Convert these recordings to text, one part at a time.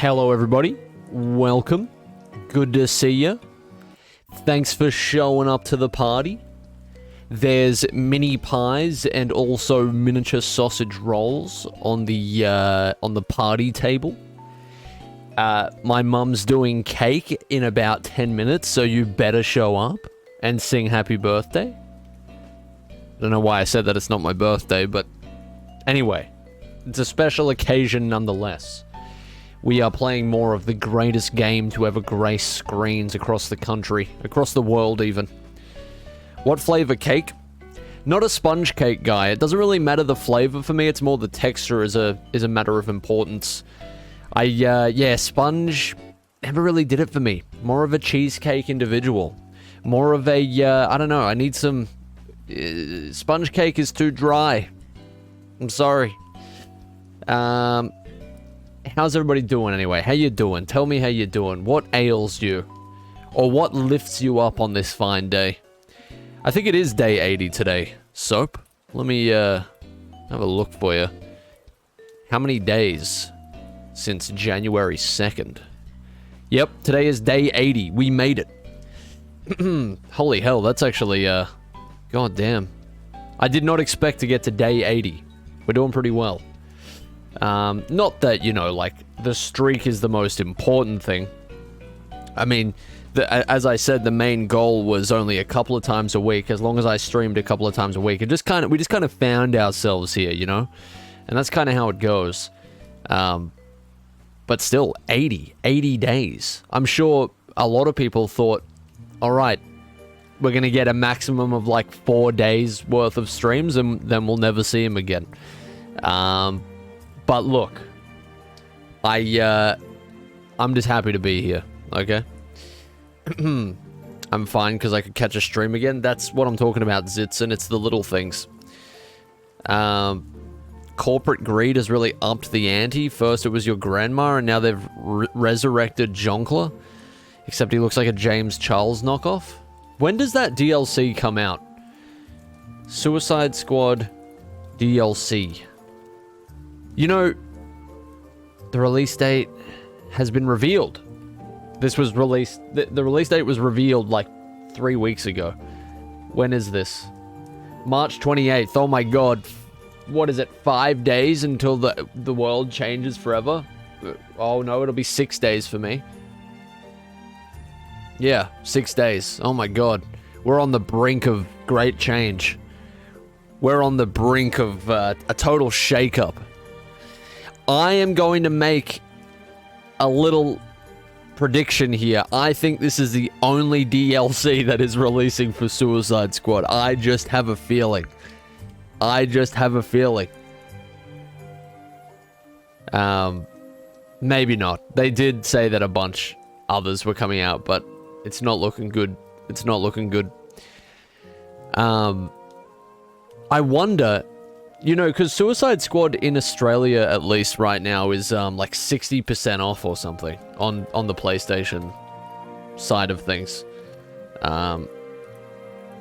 Hello everybody, welcome, good to see you. Thanks for showing up to the party. There's mini pies and also miniature sausage rolls on the party table. My mum's doing cake in about 10 minutes, so you better show up and sing happy birthday. I don't know why I said that it's not my birthday, but anyway, it's a special occasion nonetheless. We are playing more of the greatest game to ever grace screens across the country, across the world even. What flavor cake? Not a sponge cake guy. It doesn't really matter the flavor for me, it's more the texture is a matter of importance. Yeah, sponge never really did it for me. More of a cheesecake individual. More of a, I don't know, I need some... sponge cake is too dry. I'm sorry. How's everybody doing anyway? How you doing? Tell me how you doing. What ails you? Or what lifts you up on this fine day? I think it is day 80 today. Soap? Let me have a look for you. How many days since January 2nd? Yep, today is day 80. We made it. Holy hell, that's actually, god damn. I did not expect to get to day 80. We're doing pretty well. Not that, you know, like, the streak is the most important thing. I mean, as I said, the main goal was only a couple of times a week, as long as I streamed a couple of times a week. We just kind of found ourselves here, you know? And that's kind of how it goes. But still, 80 days. I'm sure a lot of people thought, alright, we're gonna get a maximum of like 4 days worth of streams and then we'll never see him again. But look, I'm just happy to be here, okay? I'm fine because I could catch a stream again. That's what I'm talking about, Zitzen. It's the little things. Corporate greed has really upped the ante. First it was your grandma, and now they've resurrected Jonkler. Except he looks like a James Charles knockoff. When does that DLC come out? Suicide Squad DLC. You know, the release date has been revealed. This was released... The release date was revealed like 3 weeks ago. When is this? March 28th. Oh my god. What is it? 5 days until the world changes forever? Oh no, it'll be 6 days for me. Yeah, 6 days. Oh my god. We're on the brink of great change. We're on the brink of a total shakeup. I am going to make a little prediction here. I think this is the only DLC that is releasing for Suicide Squad. I just have a feeling. I just have a feeling. Maybe not. They did say that a bunch others were coming out, but it's not looking good. It's not looking good. I wonder, you know, because Suicide Squad in Australia, at least right now, is like 60% off or something on the PlayStation side of things. Let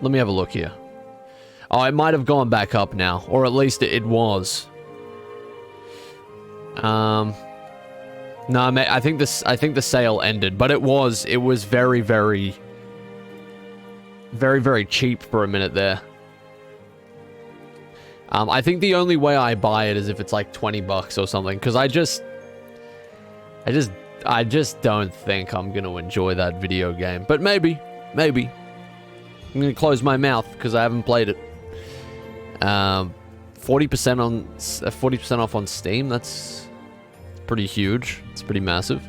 me have a look here. Oh, it might have gone back up now, or at least it was. No, I think the sale ended, but it was very, very, very, very cheap for a minute there. I think the only way I buy it is if it's like 20 bucks or something, because I just don't think I'm gonna enjoy that video game. But maybe. I'm gonna close my mouth because I haven't played it. 40% off on Steam. That's pretty huge. It's pretty massive.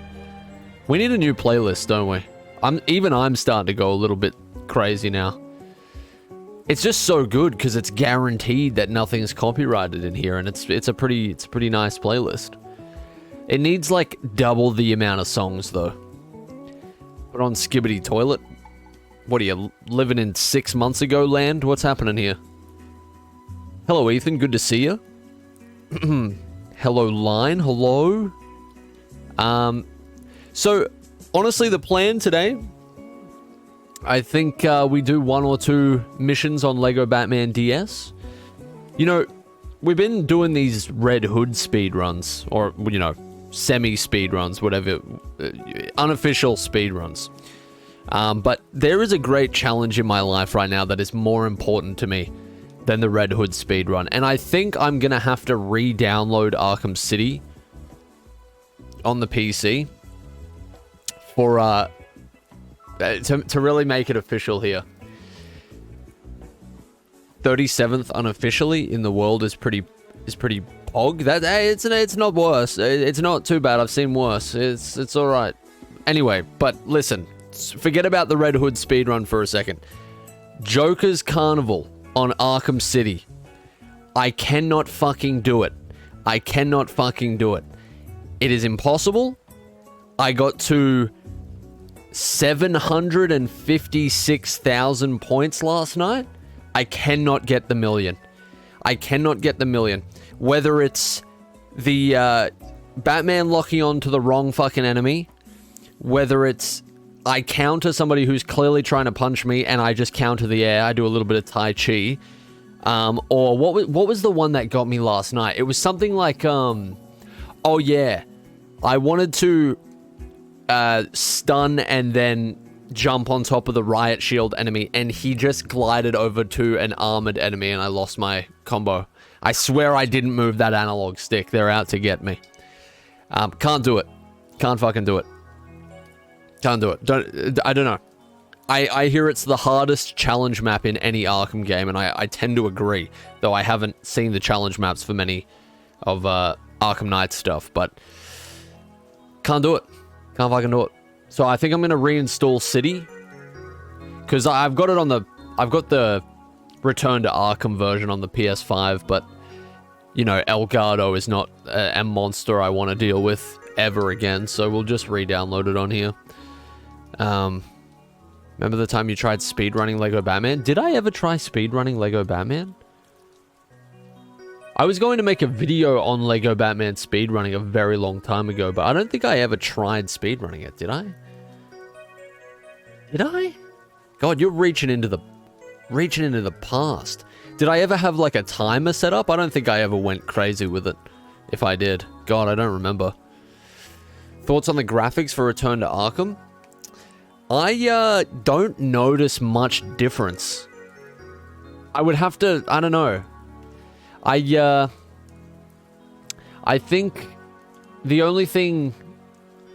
We need a new playlist, don't we? I'm starting to go a little bit crazy now. It's just so good because it's guaranteed that nothing's copyrighted in here, and it's a pretty nice playlist. It needs like double the amount of songs though. Put on Skibbity Toilet. What are you living in 6 months ago land? What's happening here? Hello Ethan, good to see you. Hello Line, hello. So honestly, the plan today, I think we do 1 or 2 missions on Lego Batman DS. You know, we've been doing these Red Hood speedruns, or, you know, semi-speedruns, whatever, unofficial speedruns. But there is a great challenge in my life right now that is more important to me than the Red Hood speedrun. And I think I'm going to have to re-download Arkham City on the PC for, to really make it official here. 37th unofficially in the world is pretty pog. That, hey, it's not worse. It's not too bad. I've seen worse. It's all right. Anyway, but listen, forget about the Red Hood speedrun for a second. Joker's Carnival on Arkham City. I cannot fucking do it. I cannot fucking do it. It is impossible. I got to 756,000 points last night. I cannot get the million. I cannot get the million. Whether it's the Batman locking on to the wrong fucking enemy, whether it's I counter somebody who's clearly trying to punch me and I just counter the air, I do a little bit of Tai Chi, or what was the one that got me last night? It was something like, oh yeah, I wanted to stun and then jump on top of the riot shield enemy, and he just glided over to an armored enemy and I lost my combo. I swear I didn't move that analog stick. They're out to get me. Can't do it. Can't fucking do it. Can't do it. I don't know. I hear it's the hardest challenge map in any Arkham game, and I tend to agree, though I haven't seen the challenge maps for many of Arkham Knight stuff, but can't do it. Can't fucking do it. So I think I'm going to reinstall City, because I've got the Return to Arkham version on the PS5, but, you know, Elgato is not a monster I want to deal with ever again, so we'll just re-download it on here. Remember the time you tried speedrunning Lego Batman? Did I ever try speedrunning Lego Batman? I was going to make a video on Lego Batman speedrunning a very long time ago, but I don't think I ever tried speedrunning it, did I? Did I? God, you're reaching into the past. Did I ever have like a timer set up? I don't think I ever went crazy with it. If I did. God, I don't remember. Thoughts on the graphics for Return to Arkham? I don't notice much difference. I would have to, I don't know. I think the only thing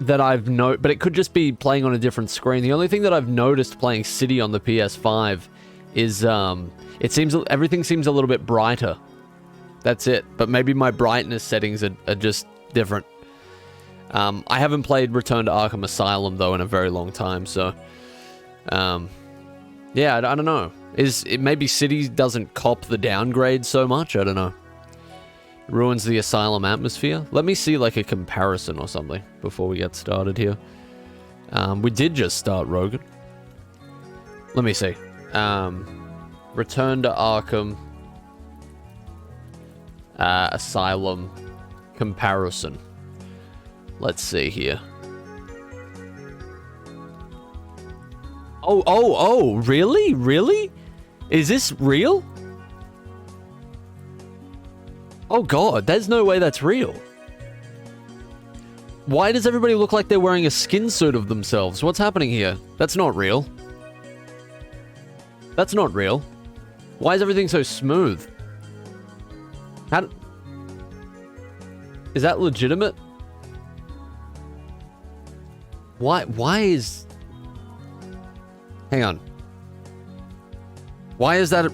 that I've but it could just be playing on a different screen. The only thing that I've noticed playing City on the PS5 is everything seems a little bit brighter. That's it. But maybe my brightness settings are just different. I haven't played Return to Arkham Asylum though in a very long time, so yeah, I don't know. Maybe City doesn't cop the downgrade so much? I don't know. Ruins the Asylum atmosphere. Let me see like a comparison or something before we get started here. We did just start Rogan. Let me see. Return to Arkham Asylum comparison. Let's see here. Oh, really? Really? Is this real? Oh god, there's no way that's real. Why does everybody look like they're wearing a skin suit of themselves? What's happening here? That's not real. That's not real. Why is everything so smooth? Is that legitimate? Why is... Hang on. Why is that...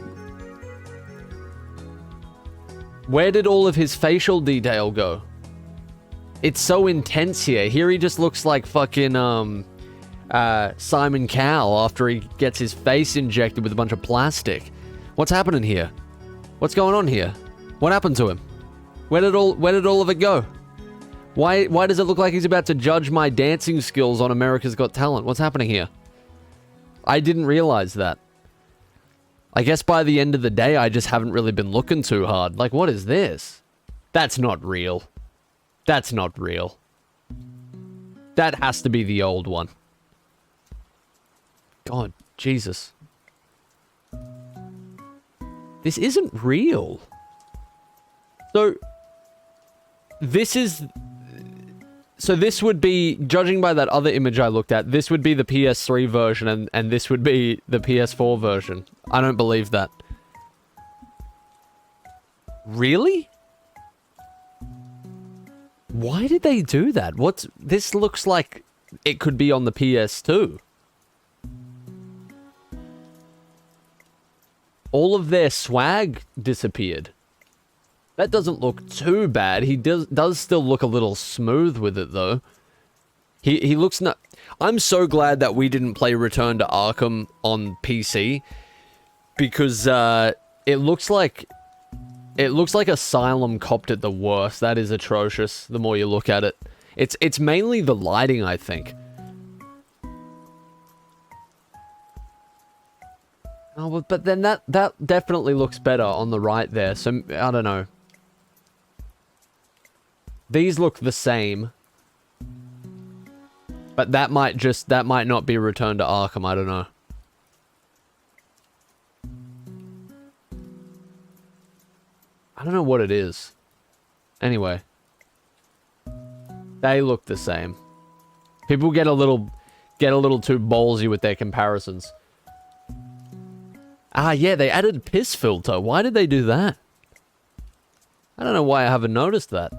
Where did all of his facial detail go? It's so intense here. Here he just looks like fucking, Simon Cowell after he gets his face injected with a bunch of plastic. What's happening here? What's going on here? What happened to him? Where did all of it go? Why does it look like he's about to judge my dancing skills on America's Got Talent? What's happening here? I didn't realize that. I guess by the end of the day, I just haven't really been looking too hard. Like, what is this? That's not real. That's not real. That has to be the old one. God, Jesus. This isn't real. So, this would be, judging by that other image I looked at, this would be the PS3 version and this would be the PS4 version. I don't believe that. Really? Why did they do that? This looks like it could be on the PS2. All of their swag disappeared. That doesn't look too bad. He does still look a little smooth with it, though. He looks not... I'm so glad that we didn't play Return to Arkham on PC. Because, it looks like Asylum copped it the worst. That is atrocious, the more you look at it. It's mainly the lighting, I think. Oh, but then that definitely looks better on the right there, so I don't know. These look the same. But that might not be Return to Arkham, I don't know. I don't know what it is. Anyway. They look the same. People get a little too ballsy with their comparisons. Ah, yeah, they added a piss filter. Why did they do that? I don't know why I haven't noticed that.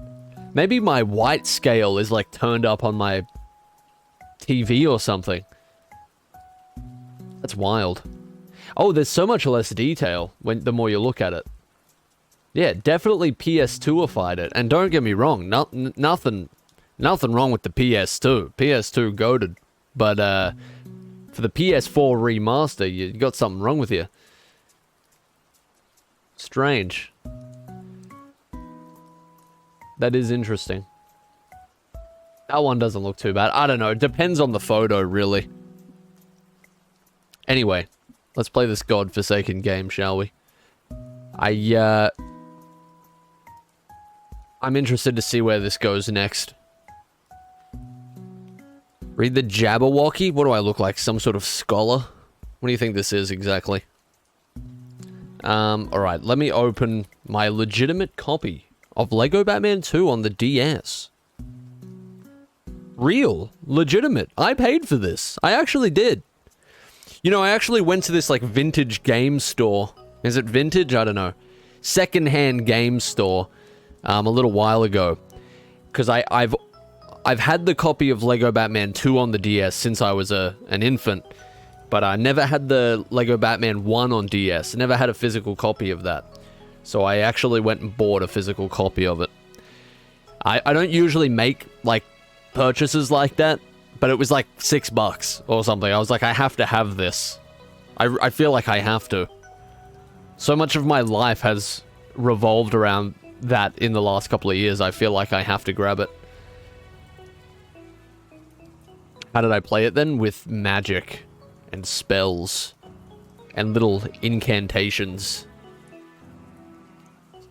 Maybe my white scale is, like, turned up on my TV or something. That's wild. Oh, there's so much less detail the more you look at it. Yeah, definitely PS2ified it. And don't get me wrong, nothing wrong with the PS2. PS2 goated. But, for the PS4 remaster, you got something wrong with you. Strange. That is interesting. That one doesn't look too bad. I don't know. It depends on the photo, really. Anyway, let's play this godforsaken game, shall we? I'm interested to see where this goes next. Read the Jabberwocky? What do I look like? Some sort of scholar? What do you think this is exactly? Alright, let me open my legitimate copy of Lego Batman 2 on the DS. Real. Legitimate. I paid for this. I actually did. You know, I actually went to this, like, vintage game store Is it vintage? I don't know. Secondhand game store a little while ago. Because I've had the copy of Lego Batman 2 on the DS since I was an infant. But I never had the Lego Batman 1 on DS. Never had a physical copy of that. So I actually went and bought a physical copy of it. I don't usually make, like, purchases like that. But it was like $6 or something. I was like, I have to have this. I feel like I have to. So much of my life has revolved around that in the last couple of years. I feel like I have to grab it. How did I play it then? With magic and spells and little incantations.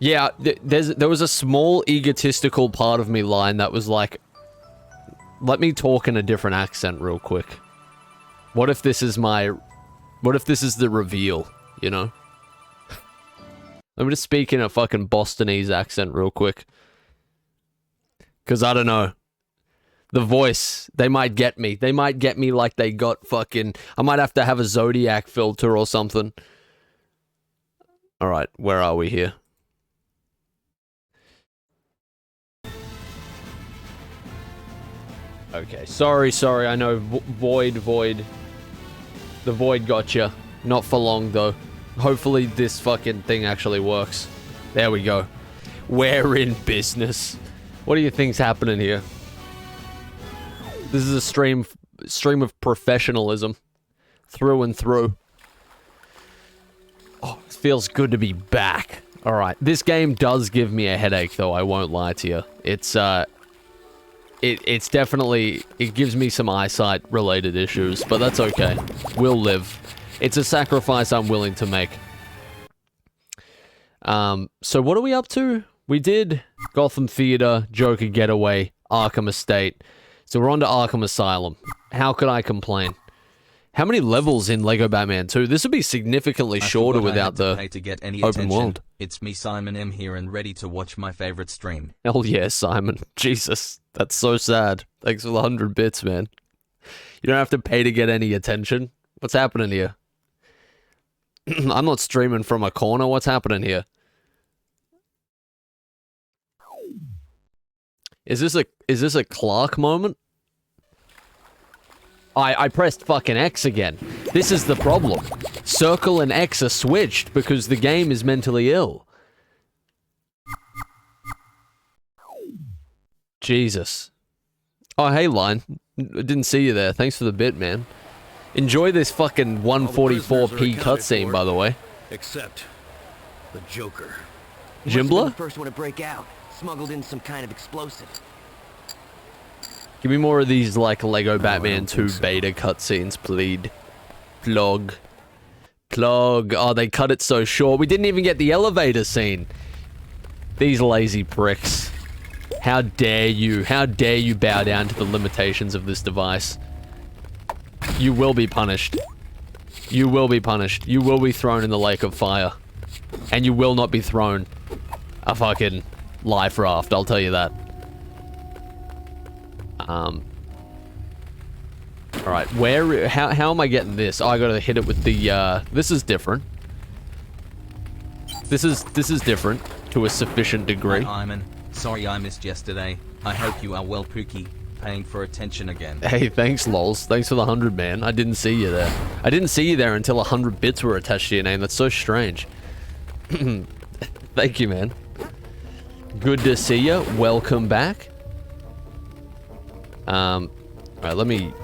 Yeah, there was a small egotistical part of me line that was like, let me talk in a different accent real quick. What if this is the reveal, you know? Let me just speak in a fucking Bostonese accent real quick. Because I don't know. The voice, they might get me. They might get me like they got fucking... I might have to have a Zodiac filter or something. Alright, where are we here? Okay, sorry, I know, Void. The Void gotcha. Not for long, though. Hopefully this fucking thing actually works. There we go. We're in business. What do you think's happening here? This is a stream of professionalism. Through and through. Oh, it feels good to be back. Alright, this game does give me a headache, though, I won't lie to you. It's definitely... It gives me some eyesight-related issues, but that's okay. We'll live. It's a sacrifice I'm willing to make. So what are we up to? We did Gotham Theater, Joker Getaway, Arkham Estate. So we're on to Arkham Asylum. How could I complain? How many levels in Lego Batman 2? This would be significantly shorter without the open world. It's me, Simon M. here, and ready to watch my favorite stream. Hell yeah, Simon. Jesus, that's so sad. Thanks for the 100 bits, man. You don't have to pay to get any attention. What's happening here? I'm not streaming from a corner. What's happening here? Is this a Clark moment? I pressed fucking X again. This is the problem. Circle and X are switched because the game is mentally ill. Jesus. Oh, hey, Line. I didn't see you there. Thanks for the bit, man. Enjoy this fucking 144p cutscene, by the way. Except the Joker. Jimbler? The first one to break out. Smuggled in some kind of explosive. Give me more of these, like, Lego Batman 2 beta cutscenes, please. Plug. Oh, they cut it so short. We didn't even get the elevator scene. These lazy pricks. How dare you? How dare you bow down to the limitations of this device? You will be punished. You will be punished. You will be thrown in the lake of fire. And you will not be thrown a fucking life raft, I'll tell you that. Alright, how am I getting this? Oh, I gotta hit it with the, this is different. This is different to a sufficient degree. Hi, Iman. Sorry I missed yesterday. I hope you are well, Pookie. Paying for attention again. Hey, thanks, lols. Thanks for the 100, man. I didn't see you there. I didn't see you there until 100 bits were attached to your name. That's so strange. Thank you, man. Good to see you. Welcome back. Alright, let me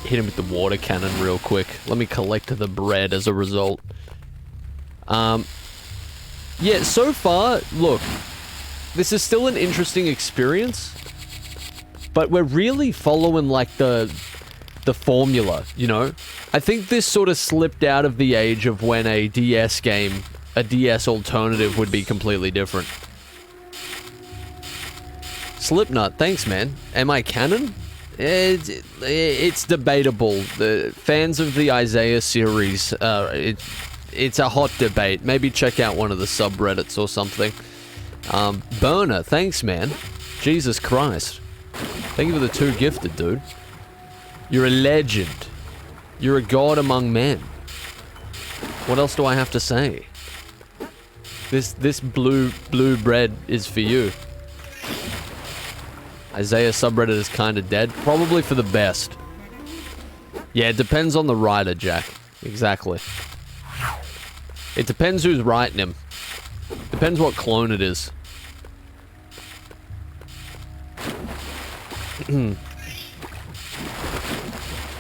hit him with the water cannon real quick. Let me collect the bread as a result. Yeah, so far, look, this is still an interesting experience, but we're really following, like, the formula, you know? I think this sort of slipped out of the age of when a DS game, a DS alternative would be completely different. Slipknot, thanks, man. Am I canon? It's debatable. The fans of the Eyezayar series, it's a hot debate. Maybe check out one of the subreddits or something. Burner, thanks, man. Jesus Christ. Thank you for the 2 gifted, dude. You're a legend. You're a god among men. What else do I have to say? This blue bread is for you. Eyezayar subreddit is kinda dead. Probably for the best. Yeah, it depends on the writer, Jack. Exactly. It depends who's writing him. Depends what clone it is.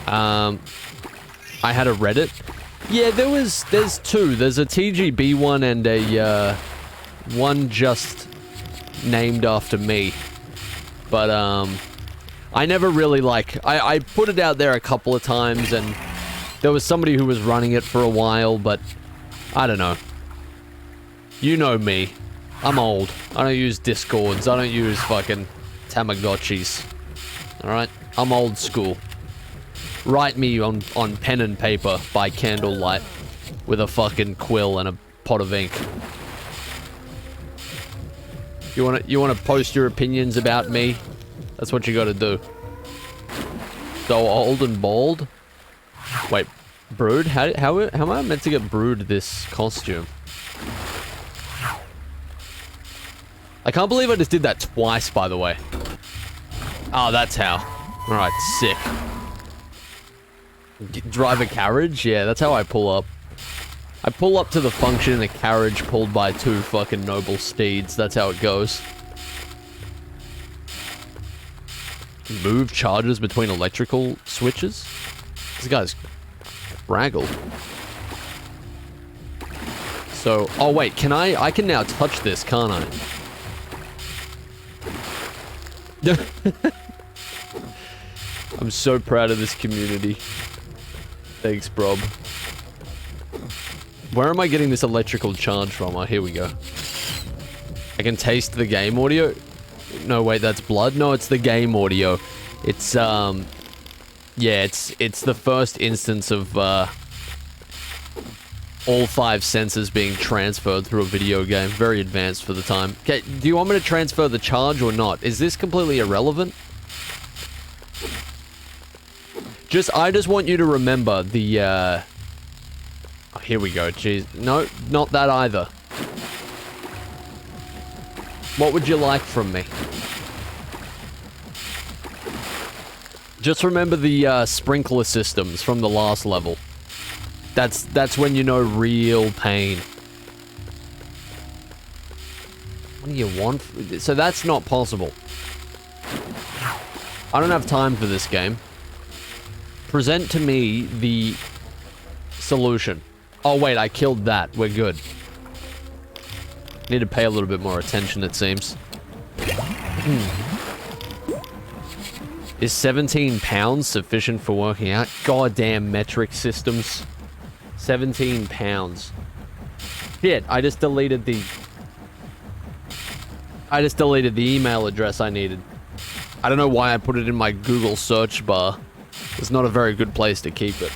I had a Reddit. Yeah, there's two. There's a TGB one and a, one just named after me. But, I never really, like, I put it out there a couple of times, and there was somebody who was running it for a while, but I don't know. You know me. I'm old. I don't use Discords. I don't use fucking Tamagotchis. Alright? I'm old school. Write me on pen and paper by candlelight with a fucking quill and a pot of ink. You wanna post your opinions about me? That's what you gotta do. So old and bald? Wait, Brood? How am I meant to get Brood this costume? I can't believe I just did that twice, by the way. Oh, that's how. Alright, sick. Drive a carriage? Yeah, that's how I pull up. I pull up to the function in a carriage pulled by two fucking noble steeds. That's how it goes. Move charges between electrical switches? This guy's raggled. So, oh wait, I can now touch this, can't I? I'm so proud of this community. Thanks, Brob. Where am I getting this electrical charge from? Oh, here we go. I can taste the game audio. No, wait, that's blood? No, it's the game audio. It's, yeah, it's the first instance of, all 5 senses being transferred through a video game. Very advanced for the time. Okay, do you want me to transfer the charge or not? Is this completely irrelevant? I just want you to remember the, oh, here we go, jeez. No, not that either. What would you like from me? Just remember the, sprinkler systems from the last level. That's when you know real pain. What do you want? So that's not possible. I don't have time for this game. Present to me the solution. Oh wait, I killed that. We're good. Need to pay a little bit more attention, it seems. Is 17 pounds sufficient for working out? Goddamn metric systems. 17 pounds. Shit, I just deleted the email address I needed. I don't know why I put it in my Google search bar. It's not a very good place to keep it.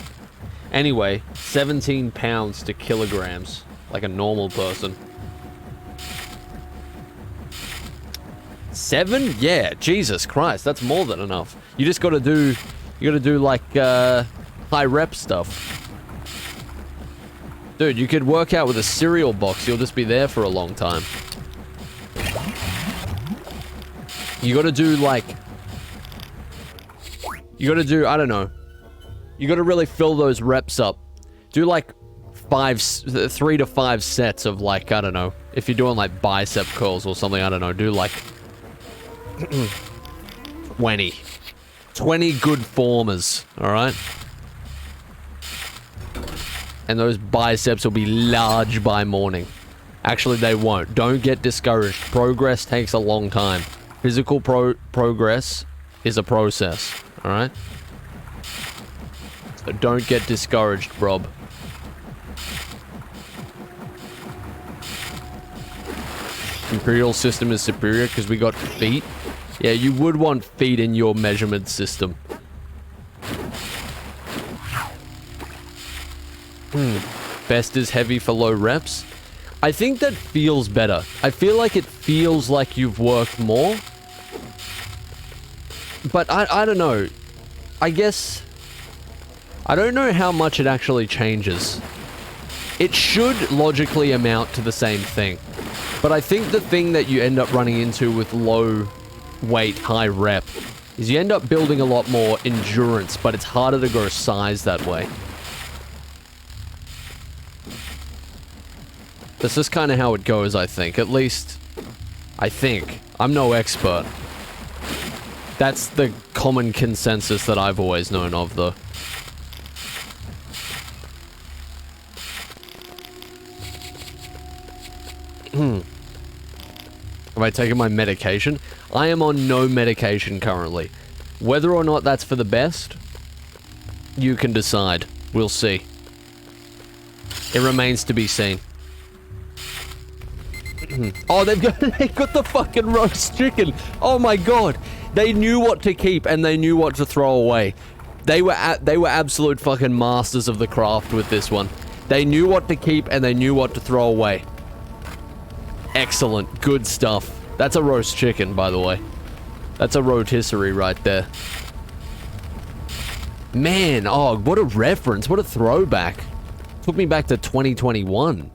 Anyway, 17 pounds to kilograms. Like a normal person. 7? Yeah, Jesus Christ, that's more than enough. You just gotta do, like, high rep stuff. Dude, you could work out with a cereal box, you'll just be there for a long time. You gotta do, like... You gotta do, I don't know. You gotta really fill those reps up. Do, like, 3 to 5 sets of, like, I don't know. If you're doing, like, bicep curls or something, I don't know. Do, like... 20. 20 good formers, alright? And those biceps will be large by morning. Actually, they won't. Don't get discouraged. Progress takes a long time. Physical progress is a process, alright? So don't get discouraged, Rob. Imperial system is superior because we got feet. Yeah, you would want feet in your measurement system. Best is heavy for low reps. I think that feels better. I feel like it feels like you've worked more. But I don't know. I guess... I don't know how much it actually changes. it should logically amount to the same thing. But I think the thing that you end up running into with low weight, high rep, is you end up building a lot more endurance, but it's harder to grow size that way. That's just kind of how it goes, I think. At least, I think. I'm no expert. That's the common consensus that I've always known of, though. Have I taken my medication? I am on no medication currently. Whether or not that's for the best, you can decide. We'll see. It remains to be seen. Oh, they've got the fucking roast chicken. Oh my god. They knew what to keep and they knew what to throw away. They were absolute fucking masters of the craft with this one. They knew what to keep and they knew what to throw away. Excellent. Good stuff. That's a roast chicken, by the way. That's a rotisserie right there. Man, oh, what a reference. What a throwback. Took me back to 2021.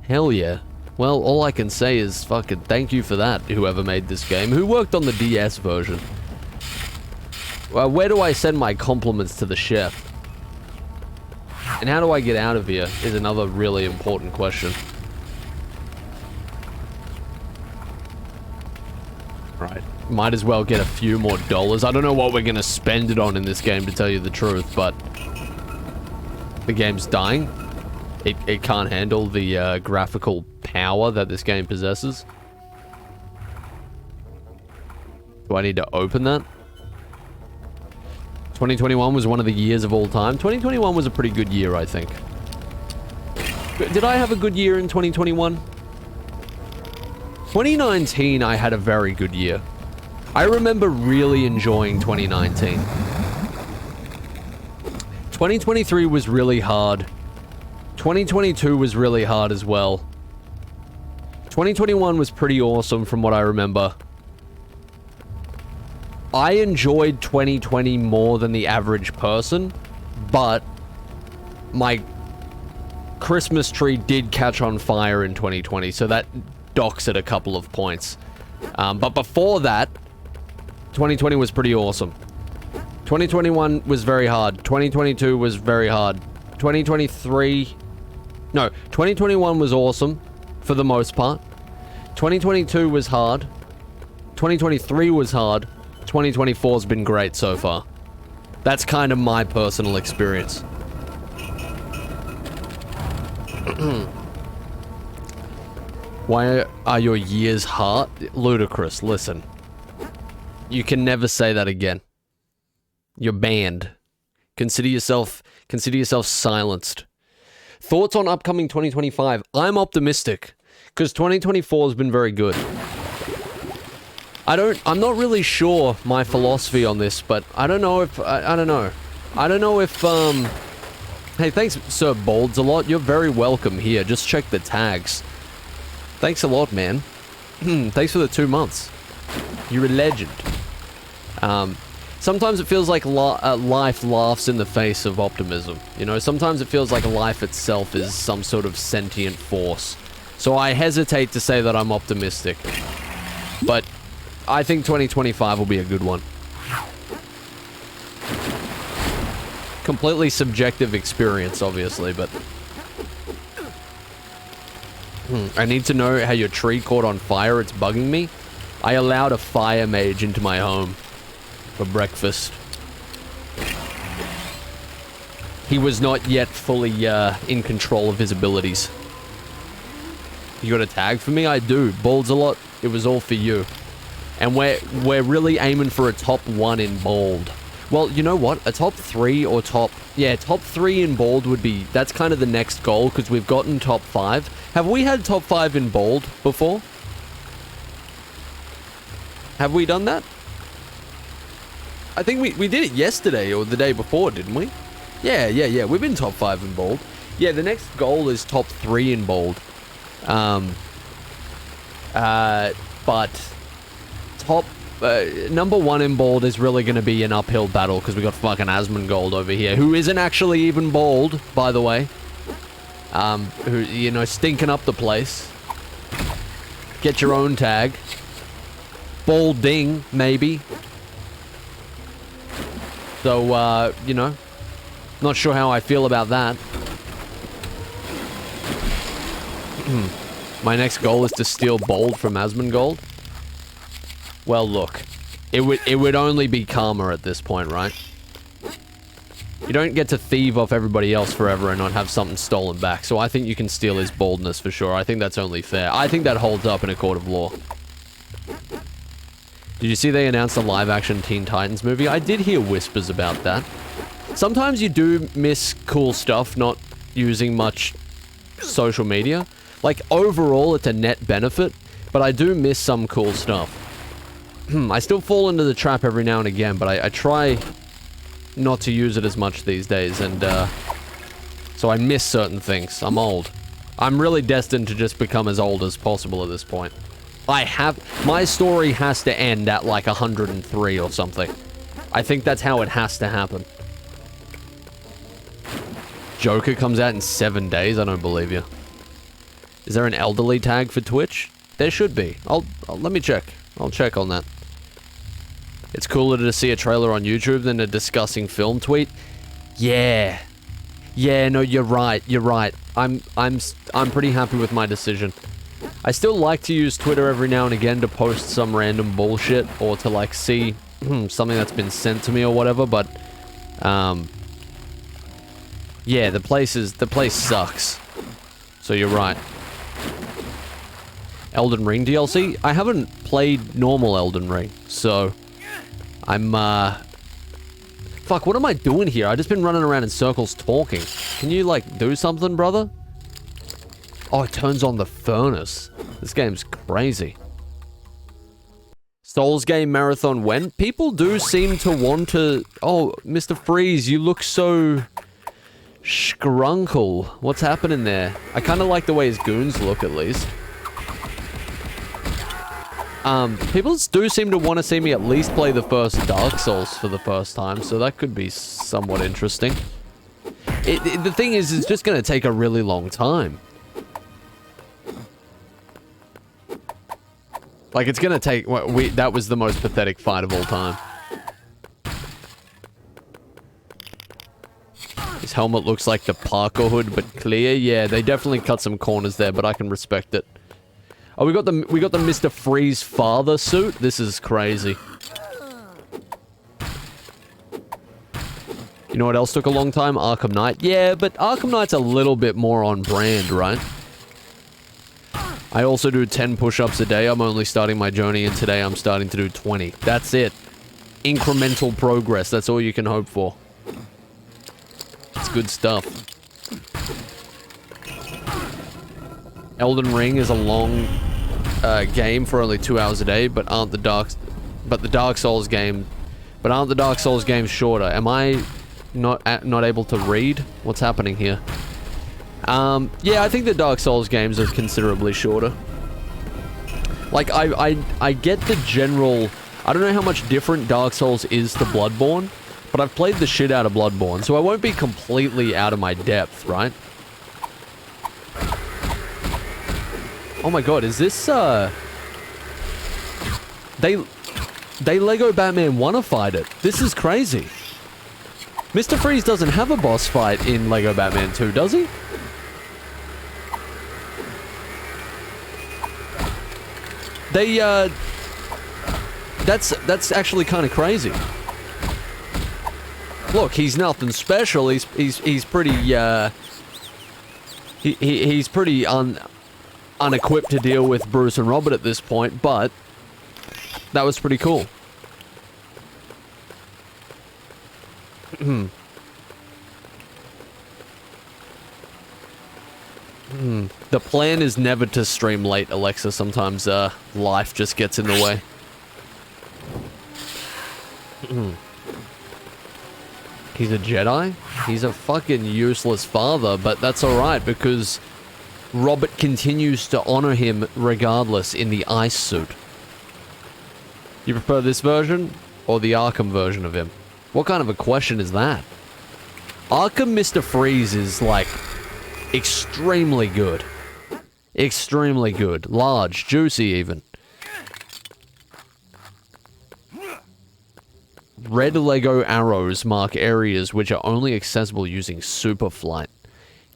Hell yeah. Well, all I can say is fucking thank you for that, whoever made this game. Who worked on the DS version? Well, where do I send my compliments to the chef? And how do I get out of here is another really important question. Right. Might as well get a few more dollars. I don't know what we're gonna spend it on in this game, to tell you the truth, but the game's dying. It can't handle the graphical power that this game possesses. Do I need to open that? 2021 was one of the years of all time. 2021 was a pretty good year, I think. Did I have a good year in 2021? 2019, I had a very good year. I remember really enjoying 2019. 2023 was really hard. 2022 was really hard as well. 2021 was pretty awesome from what I remember. I enjoyed 2020 more than the average person, but my Christmas tree did catch on fire in 2020, so that docks it a couple of points. But before that, 2020 was pretty awesome. 2021 was very hard. 2022 was very hard. 2021 was awesome for the most part. 2022 was hard. 2023 was hard. 2024's been great so far. That's kind of my personal experience. Why are your years hard? Ludicrous. Listen. You can never say that again. You're banned. Consider yourself silenced. Thoughts on upcoming 2025? I'm optimistic, because 2024 has been very good. I'm not really sure my philosophy on this, but I don't know if, I don't know. I don't know if, hey, thanks, Sir Bolds, a lot. You're very welcome here. Just check the tags. Thanks a lot, man. Thanks for the 2 months. You're a legend. Sometimes it feels like life laughs in the face of optimism. You know, sometimes it feels like life itself is some sort of sentient force. So I hesitate to say that I'm optimistic. But I think 2025 will be a good one. Completely subjective experience, obviously, but... I need to know how your tree caught on fire. It's bugging me. I allowed a fire mage into my home for breakfast. He was not yet fully in control of his abilities. You got a tag for me? I do. Bolds a lot. It was all for you. And we're really aiming for a top 1 in bold. Well, you know what? A top 3 or top... Yeah, top 3 in bold would be... That's kind of the next goal, because we've gotten top 5. Have we had top 5 in bold before? Have we done that? I think we did it yesterday or the day before, didn't we? Yeah. We've been top 5 in bold. Yeah, the next goal is top 3 in bold. But top... number 1 in bold is really going to be an uphill battle because we got fucking Asmongold over here, who isn't actually even bold, by the way. who, you know, stinking up the place. Get your own tag. Balding, maybe. So, you know, not sure how I feel about that. My next goal is to steal Bold from Asmongold. Well, look, it would only be karma at this point, right? You don't get to thieve off everybody else forever and not have something stolen back, so I think you can steal his baldness for sure. I think that's only fair. I think that holds up in a court of law. Did you see they announced a live-action Teen Titans movie? I did hear whispers about that. Sometimes you do miss cool stuff not using much social media. Like, overall, it's a net benefit, but I do miss some cool stuff. I still fall into the trap every now and again, but I try not to use it as much these days, and so I miss certain things. I'm old. I'm really destined to just become as old as possible at this point. My story has to end at like 103 or something. I think that's how it has to happen. Joker comes out in 7 days? I don't believe you. Is there an elderly tag for Twitch? There should be. Let me check. I'll check on that. It's cooler to see a trailer on YouTube than a discussing film tweet. Yeah. Yeah, no, you're right. You're right. I'm pretty happy with my decision. I still like to use Twitter every now and again to post some random bullshit or to like see something that's been sent to me or whatever, but yeah, the place sucks. So you're right. Elden Ring DLC? I haven't played normal Elden Ring, so I'm fuck, what am I doing here? I've just been running around in circles talking. Can you like do something, brother? Oh, it turns on the furnace. This game's crazy. Souls game marathon when? People do seem to want to... Oh, Mr. Freeze, you look so... Scrunkle. What's happening there? I kind of like the way his goons look, at least. People do seem to want to see me at least play the first Dark Souls for the first time, so that could be somewhat interesting. The thing is, it's just going to take a really long time. Like, it's gonna take... that was the most pathetic fight of all time. His helmet looks like the Parker hood, but clear. Yeah, they definitely cut some corners there, but I can respect it. Oh, we got the Mr. Freeze father suit? This is crazy. You know what else took a long time? Arkham Knight. Yeah, but Arkham Knight's a little bit more on brand, right? I also do 10 push-ups a day. I'm only starting my journey, and today I'm starting to do 20. That's it. Incremental progress. That's all you can hope for. It's good stuff. Elden Ring is a long game for only 2 hours a day, but the Dark Souls games shorter? Am I not able to read? What's happening here? Yeah, I think the Dark Souls games are considerably shorter. Like, I get the general... I don't know how much different Dark Souls is to Bloodborne, but I've played the shit out of Bloodborne, so I won't be completely out of my depth, right? Oh my god, is this, They Lego Batman One-ified it. This is crazy. Mr. Freeze doesn't have a boss fight in Lego Batman 2, does he? That's actually kind of crazy. Look, he's nothing special. He's pretty he's pretty unequipped to deal with Bruce and Robert at this point, but that was pretty cool. The plan is never to stream late, Alexa. Sometimes life just gets in the way. He's a Jedi? He's a fucking useless father, but that's alright because Robert continues to honor him regardless in the ice suit. You prefer this version or the Arkham version of him? What kind of a question is that? Arkham Mr. Freeze is like extremely good. Extremely good. Large, juicy even. Red Lego arrows mark areas which are only accessible using super flight.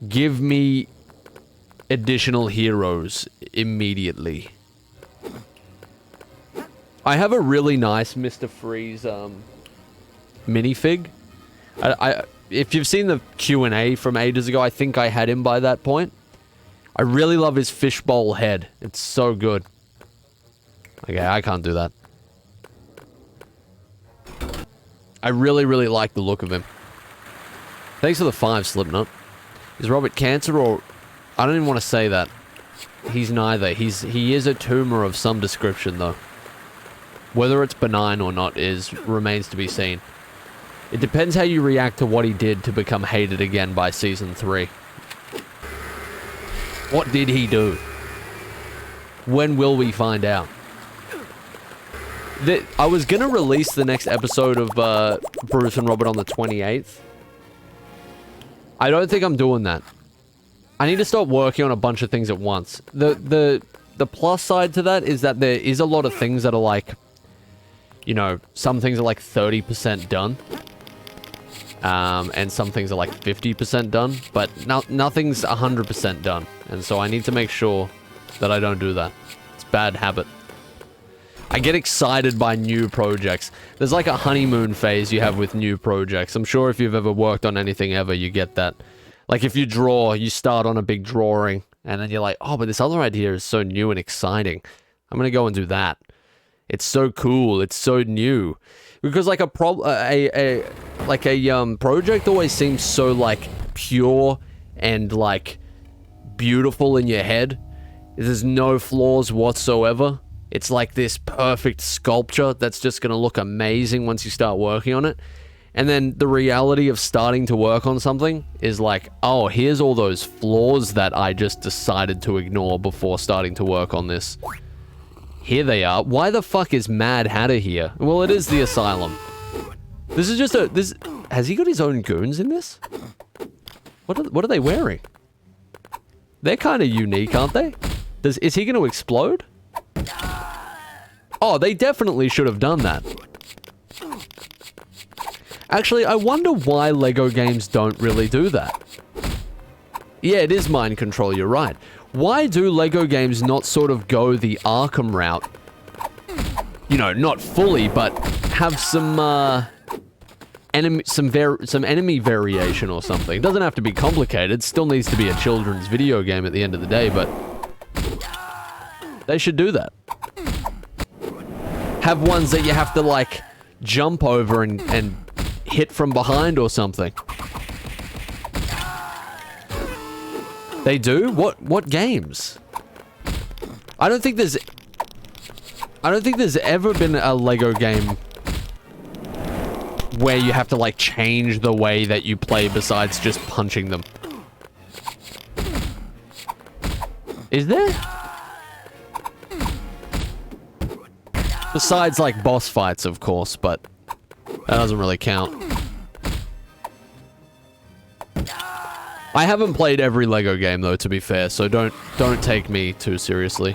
Give me additional heroes immediately. I have a really nice Mr. Freeze minifig. If you've seen the Q&A from ages ago, I think I had him by that point. I really love his fishbowl head. It's so good. Okay, I can't do that. I really, really like the look of him. Thanks for the 5, Slipknot. Is Robert cancer or... I don't even want to say that. He's neither. He is a tumor of some description, though. Whether it's benign or not remains to be seen. It depends how you react to what he did to become hated again by Season 3. What did he do? When will we find out? I was gonna release the next episode of Bruce and Robert on the 28th. I don't think I'm doing that. I need to start working on a bunch of things at once. The plus side to that is that there is a lot of things that are like, you know, some things are like 30% done. And some things are like 50% done, but nothing's 100% done. And so I need to make sure that I don't do that. It's a bad habit. I get excited by new projects. There's like a honeymoon phase you have with new projects. I'm sure if you've ever worked on anything ever, you get that. Like if you draw, you start on a big drawing, and then you're like, oh, but this other idea is so new and exciting. I'm gonna go and do that. It's so cool. It's so new. Because like a project always seems so like pure and like beautiful in your head. There's no flaws whatsoever. It's like this perfect sculpture that's just gonna look amazing once you start working on it. And then the reality of starting to work on something is like, oh, here's all those flaws that I just decided to ignore before starting to work on this. Here they are. Why the fuck is Mad Hatter here? Well, it is the asylum. This is just has he got his own goons in this? What are they wearing? They're kind of unique, aren't they? Is he going to explode? Oh, they definitely should have done that. Actually, I wonder why Lego games don't really do that. Yeah, it is mind control, you're right. Why do Lego games not sort of go the Arkham route? You know, not fully, but have some enemy variation or something. It doesn't have to be complicated. Still needs to be a children's video game at the end of the day, but they should do that. Have ones that you have to like jump over and hit from behind or something. They do? What games? I don't think there's ever been a Lego game where you have to like change the way that you play besides just punching them. Is there? Besides like boss fights, of course, but that doesn't really count. I haven't played every Lego game though, to be fair, so don't take me too seriously.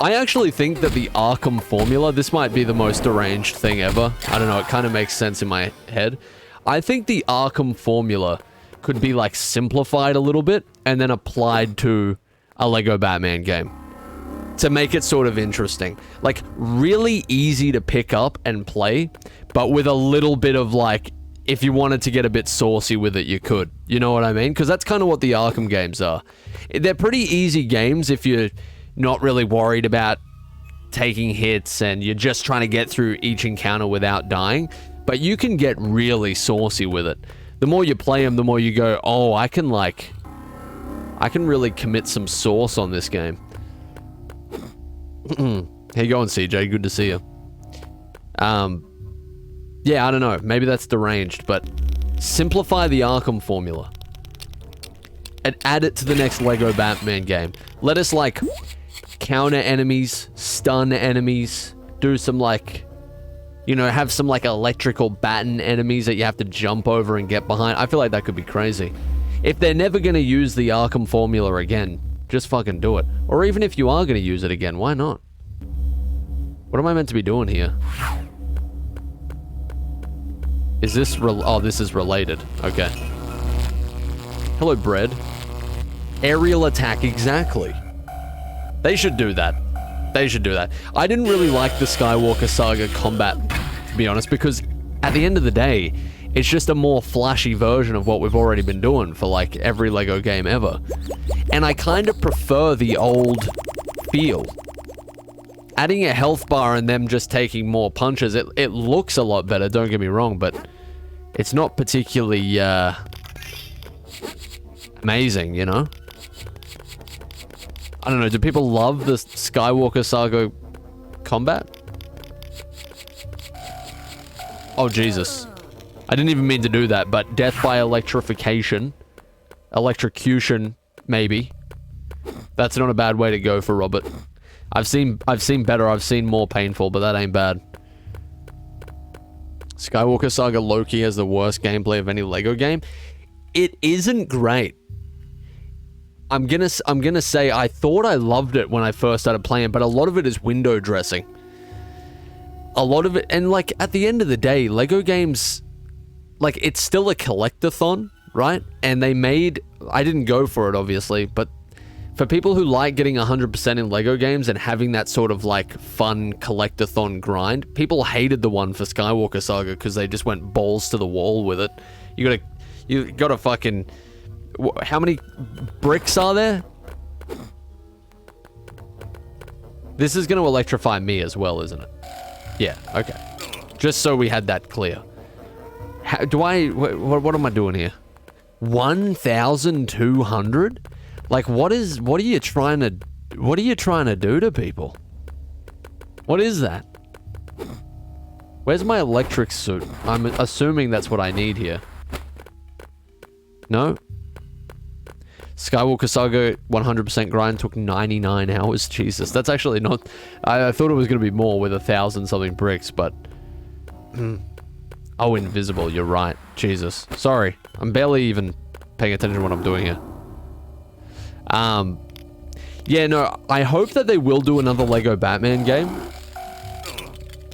I actually think that the Arkham formula, this might be the most deranged thing ever. I don't know, it kind of makes sense in my head. I think the Arkham formula could be like simplified a little bit and then applied to a Lego Batman game to make it sort of interesting. Like really easy to pick up and play, but with a little bit of like, if you wanted to get a bit saucy with it, you could. You know what I mean? Because that's kind of what the Arkham games are. They're pretty easy games if you're not really worried about taking hits and you're just trying to get through each encounter without dying. But you can get really saucy with it. The more you play them, the more you go, oh, I can really commit some sauce on this game. How you going, CJ? Good to see you. Yeah, I don't know. Maybe that's deranged, but simplify the Arkham formula. And add it to the next Lego Batman game. Let us, like, counter enemies, stun enemies, do some, like, You know, have some like electrical baton enemies that you have to jump over and get behind. I feel like that could be crazy. If they're never going to use the Arkham formula again, just fucking do it. Or even if you are going to use it again, why not? What am I meant to be doing here? Is this oh, this is related. Okay. Hello, bread. Aerial attack, exactly. They should do that. They should do that. I didn't really like the Skywalker Saga combat, to be honest, because at the end of the day, it's just a more flashy version of what we've already been doing for like every LEGO game ever. And I kind of prefer the old feel. Adding a health bar and them just taking more punches, it looks a lot better, don't get me wrong, but it's not particularly amazing, you know? I don't know, do people love the Skywalker Saga combat? Oh, Jesus. I didn't even mean to do that, but death by electrification. Electrocution, maybe. That's not a bad way to go for Robert. I've seen better, I've seen more painful, but that ain't bad. Skywalker Saga Loki has the worst gameplay of any LEGO game. It isn't great. I'm gonna say I thought I loved it when I first started playing, but a lot of it is window dressing. A lot of it, and like at the end of the day, LEGO games, like it's still a collectathon, right? And they made, I didn't go for it obviously, but for people who like getting 100% in LEGO games and having that sort of like fun collectathon grind, people hated the one for Skywalker Saga because they just went balls to the wall with it. You gotta fucking, how many bricks are there? This is gonna electrify me as well, isn't it? Yeah, okay. Just so we had that clear. How, what am I doing here? 1,200? Like, what are you trying to do to people? What is that? Where's my electric suit? I'm assuming that's what I need here. No? Skywalker Saga 100% grind took 99 hours. Jesus, that's actually not... I thought it was going to be more with 1,000 something bricks, but... Oh, invisible, you're right. Jesus. Sorry. I'm barely even paying attention to what I'm doing here. Yeah, no, I hope that they will do another LEGO Batman game.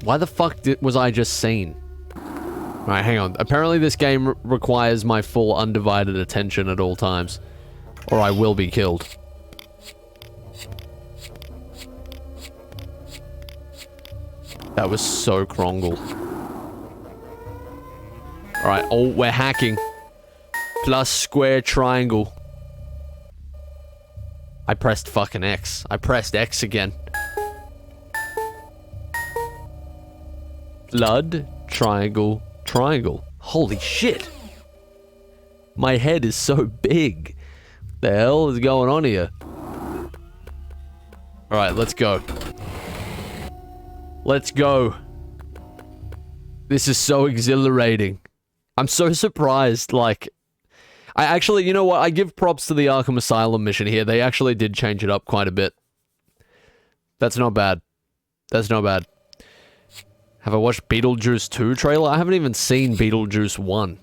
Why the fuck was I just seen? Alright, hang on. Apparently this game requires my full undivided attention at all times. Or I will be killed. That was so Krongle. Alright, oh, we're hacking. Plus square triangle. I pressed fucking X. I pressed X again. Blood, triangle, triangle. Holy shit. My head is so big. The hell is going on here? Alright, let's go. Let's go. This is so exhilarating. I'm so surprised, like... I actually, you know what? I give props to the Arkham Asylum mission here. They actually did change it up quite a bit. That's not bad. That's not bad. Have I watched Beetlejuice 2 trailer? I haven't even seen Beetlejuice 1.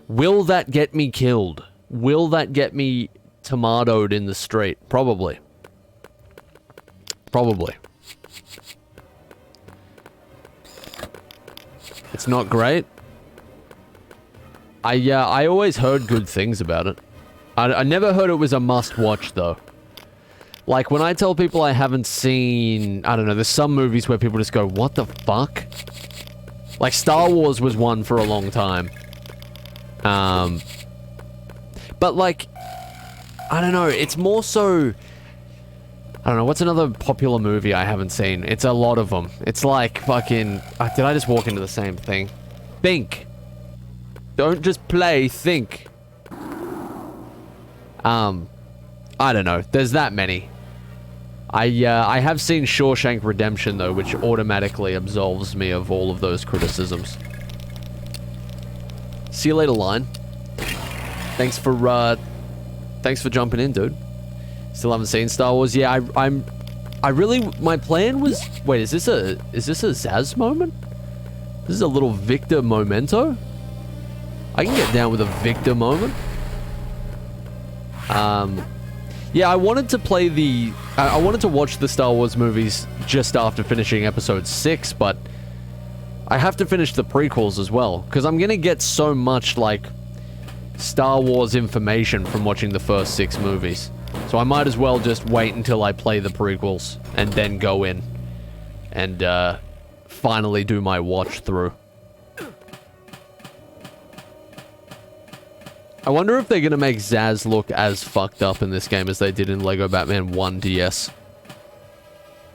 Will that get me killed? Will that get me tomatoed in the street? Probably. Probably. It's not great. I always heard good things about it. I never heard it was a must-watch, though. Like, when I tell people I haven't seen... I don't know, there's some movies where people just go, what the fuck? Like, Star Wars was one for a long time. But, like... I don't know, it's more so... I don't know, what's another popular movie I haven't seen? It's a lot of them. It's like fucking... did I just walk into the same thing? Think. Don't just play, think. I don't know. There's that many. I have seen Shawshank Redemption, though, which automatically absolves me of all of those criticisms. See you later, Line. Thanks for jumping in, dude. Still haven't seen Star Wars. Yeah, I really... My plan was... Wait, is this a Zaz moment? This is a little Victor memento. I can get down with a Victor moment. Yeah, I wanted to play the... I wanted to watch the Star Wars movies just after finishing episode 6, but I have to finish the prequels as well, because I'm going to get so much, like, Star Wars information from watching the first 6 movies. So I might as well just wait until I play the prequels and then go in and finally do my watch through. I wonder if they're going to make Zaz look as fucked up in this game as they did in Lego Batman 1 DS.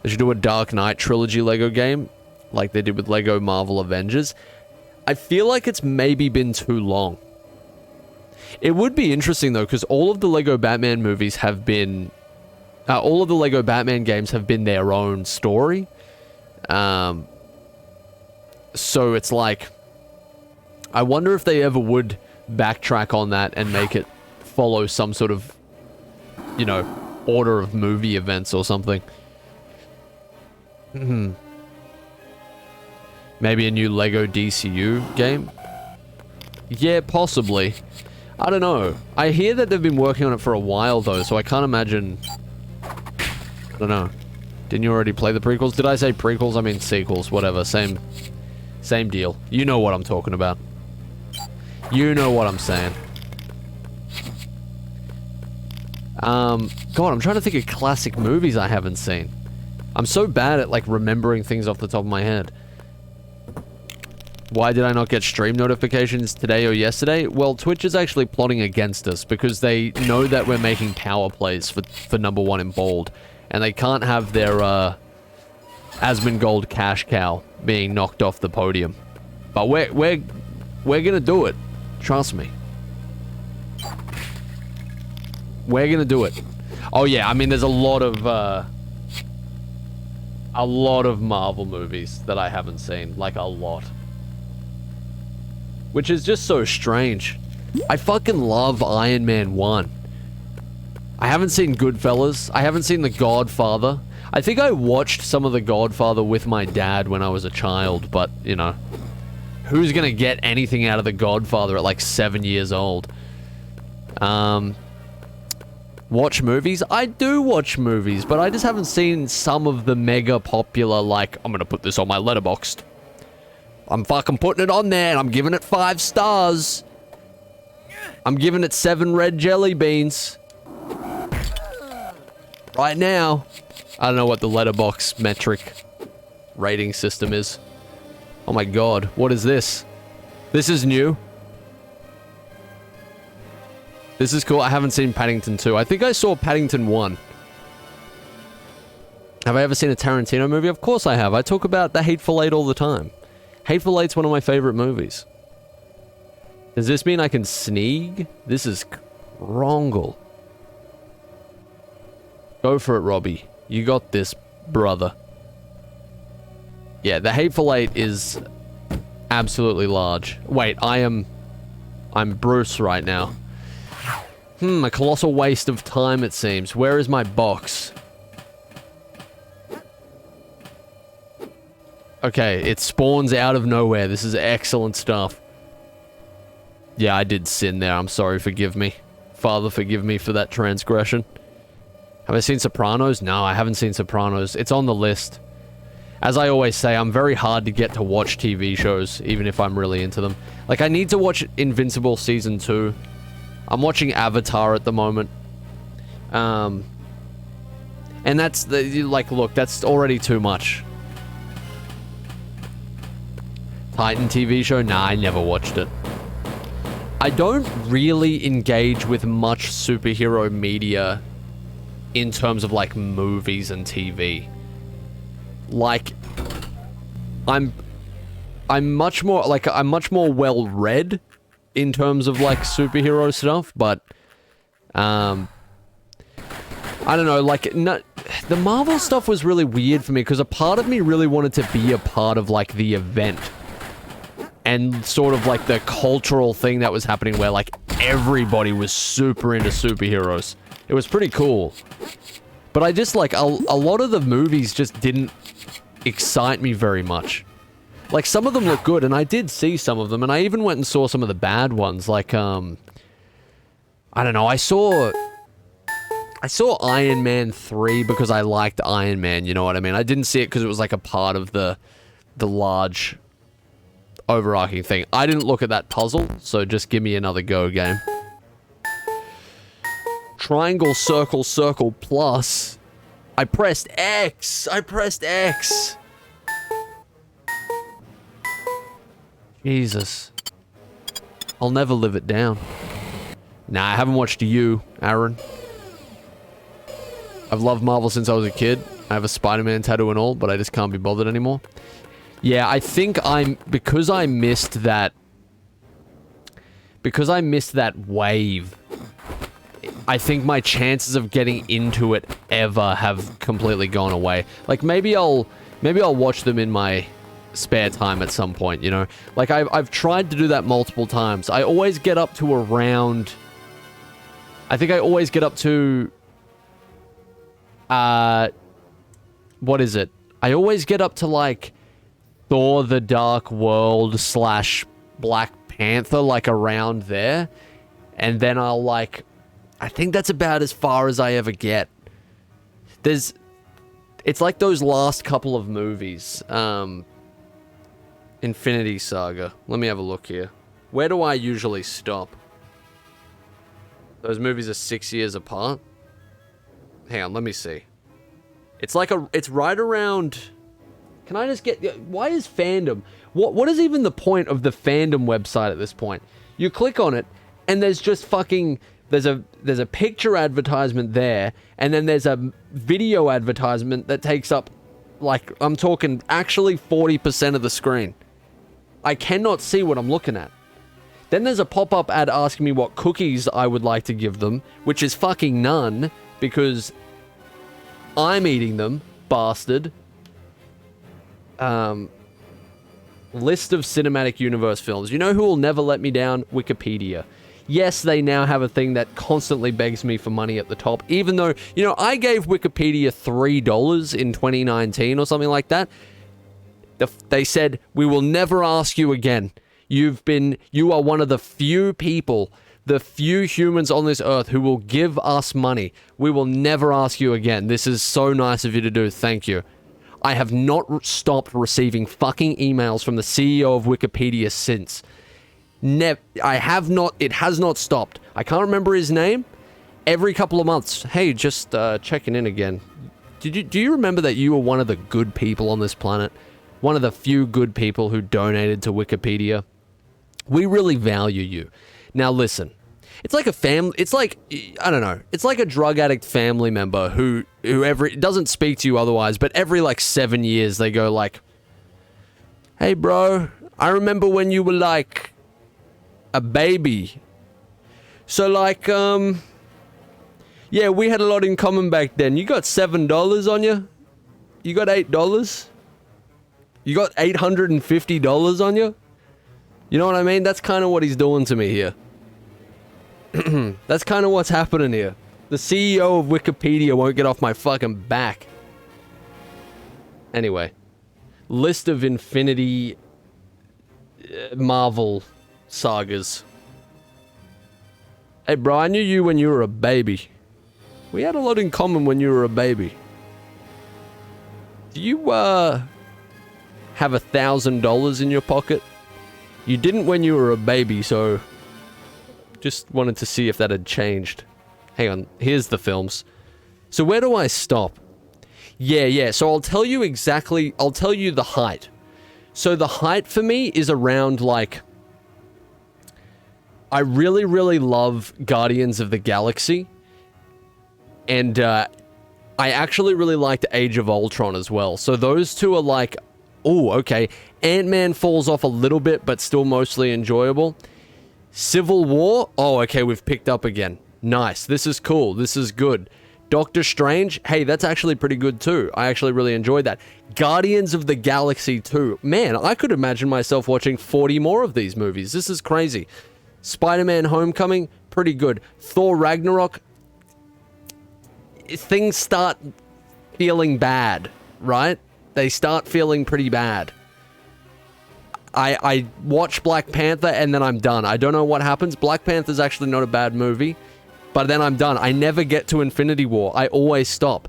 They should do a Dark Knight trilogy Lego game like they did with Lego Marvel Avengers. I feel like it's maybe been too long. It would be interesting though, because all of the Lego Batman movies have been... all of the Lego Batman games have been their own story. So it's like... I wonder if they ever would backtrack on that and make it follow some sort of, you know, order of movie events or something. Maybe a new Lego DCU game? Yeah, possibly. I don't know. I hear that they've been working on it for a while though, so I can't imagine... I don't know. Didn't you already play the prequels? Did I say prequels? I mean sequels, whatever. Same deal. You know what I'm talking about. You know what I'm saying. God, I'm trying to think of classic movies I haven't seen. I'm so bad at, like, remembering things off the top of my head. Why did I not get stream notifications today or yesterday? Well, Twitch is actually plotting against us because they know that we're making power plays for #1 in bold. And they can't have their, Asmongold cash cow being knocked off the podium. But we're gonna do it. Trust me. We're gonna do it. Oh yeah, I mean, there's a lot of Marvel movies that I haven't seen. Like, a lot. Which is just so strange. I fucking love Iron Man 1. I haven't seen Goodfellas. I haven't seen The Godfather. I think I watched some of The Godfather with my dad when I was a child, but, you know... Who's gonna get anything out of The Godfather at like 7 years old? Watch movies? I do watch movies, but I just haven't seen some of the mega popular, like, I'm gonna put this on my Letterboxd. I'm fucking putting it on there and I'm giving it 5 stars. I'm giving it 7 red jelly beans. Right now. I don't know what the Letterboxd metric rating system is. Oh my god, what is this? This is new. This is cool. I haven't seen Paddington 2. I think I saw Paddington 1. Have I ever seen a Tarantino movie? Of course I have. I talk about The Hateful Eight all the time. Hateful Eight's one of my favorite movies. Does this mean I can sneak? This is wrongle. Go for it, Robbie. You got this, brother. Yeah, The Hateful Eight is absolutely large. Wait, I'm Bruce right now. A colossal waste of time, it seems. Where is my box? Okay, it spawns out of nowhere. This is excellent stuff. Yeah, I did sin there. I'm sorry, forgive me. Father, forgive me for that transgression. Have I seen Sopranos? No, I haven't seen Sopranos. It's on the list. As I always say, I'm very hard to get to watch TV shows, even if I'm really into them. Like, I need to watch Invincible Season 2. I'm watching Avatar at the moment. And that's, like, look, that's already too much. Titan TV show? Nah, I never watched it. I don't really engage with much superhero media in terms of, like, movies and TV. Like, I'm much more, like, I'm much more well-read in terms of, like, superhero stuff, but, I don't know, like, no, the Marvel stuff was really weird for me, because a part of me really wanted to be a part of, like, the event. And sort of, like, the cultural thing that was happening where, like, everybody was super into superheroes. It was pretty cool. But I just, like, a lot of the movies just didn't excite me very much. Like, some of them look good, and I did see some of them, and I even went and saw some of the bad ones. Like, I don't know, I saw Iron Man 3 because I liked Iron Man, you know what I mean? I didn't see it because it was like a part of the large overarching thing. I didn't look at that puzzle, so just give me another go game. Triangle, circle, circle, plus. I pressed X. I pressed X. Jesus. I'll never live it down. Nah, I haven't watched you, Aaron. I've loved Marvel since I was a kid. I have a Spider-Man tattoo and all, but I just can't be bothered anymore. Yeah, I think because I missed that wave, I think my chances of getting into it ever have completely gone away. Like, maybe I'll watch them in my spare time at some point, you know? Like, I've tried to do that multiple times. I always get up to around... I think I always get up to... what is it? I always get up to, like, Thor the Dark World / Black Panther, like, around there. And then I'll, like... I think that's about as far as I ever get. It's like those last couple of movies. Infinity Saga. Let me have a look here. Where do I usually stop? Those movies are 6 years apart. Hang on, let me see. It's right around... Can I just get... Why is fandom... What is even the point of the fandom website at this point? You click on it, and there's just fucking... There's a picture advertisement there, and then there's a video advertisement that takes up, like, I'm talking actually 40% of the screen. I cannot see what I'm looking at. Then there's a pop-up ad asking me what cookies I would like to give them, which is fucking none, because I'm eating them, bastard. List of cinematic universe films. You know who will never let me down? Wikipedia. Yes, they now have a thing that constantly begs me for money at the top, even though, you know, I gave Wikipedia $3 in 2019 or something like that. They said, we will never ask you again. You are one of the few people, the few humans on this earth who will give us money. We will never ask you again. This is so nice of you to do. Thank you. I have not stopped receiving fucking emails from the CEO of Wikipedia since. I have not. It has not stopped. I can't remember his name. Every couple of months. Hey, just checking in again. Do you remember that you were one of the good people on this planet? One of the few good people who donated to Wikipedia. We really value you. Now listen, it's like a family. It's like, I don't know. It's like a drug addict family member who doesn't speak to you otherwise, but every like 7 years they go like, "Hey bro, I remember when you were like a baby. So like, yeah, we had a lot in common back then. You got $7 on you? You got $8? You got $850 on you?" You know what I mean? That's kind of what he's doing to me here. That's kind of what's happening here. The CEO of Wikipedia won't get off my fucking back. Anyway. List of Infinity Marvel sagas. Hey bro, I knew you when you were a baby. We had a lot in common when you were a baby. Do you, have $1,000 in your pocket? You didn't when you were a baby, so... Just wanted to see if that had changed. Hang on, here's the films. So where do I stop? Yeah, so I'll tell you the height. So the height for me is around, like... I really, really love Guardians of the Galaxy. And, I actually really liked Age of Ultron as well. So those two are like... Oh, okay. Ant-Man falls off a little bit, but still mostly enjoyable. Civil War? Oh, okay, we've picked up again. Nice. This is cool. This is good. Doctor Strange? Hey, that's actually pretty good too. I actually really enjoyed that. Guardians of the Galaxy 2. Man, I could imagine myself watching 40 more of these movies. This is crazy. Spider-Man Homecoming? Pretty good. Thor Ragnarok? Things start feeling bad, right? They start feeling pretty bad. I watch Black Panther and then I'm done. I don't know what happens. Black Panther's actually not a bad movie, but then I'm done. I never get to Infinity War. I always stop.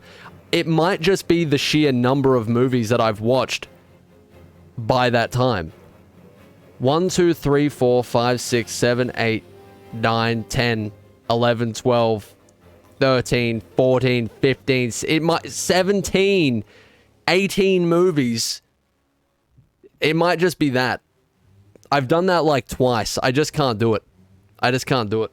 It might just be the sheer number of movies that I've watched by that time. 1, 2, 3, 4, 5, 6, 7, 8, 9, 10, 11, 12, 13, 14, 15, 17, 18 movies. It might just be that. I've done that like twice. I just can't do it. I just can't do it.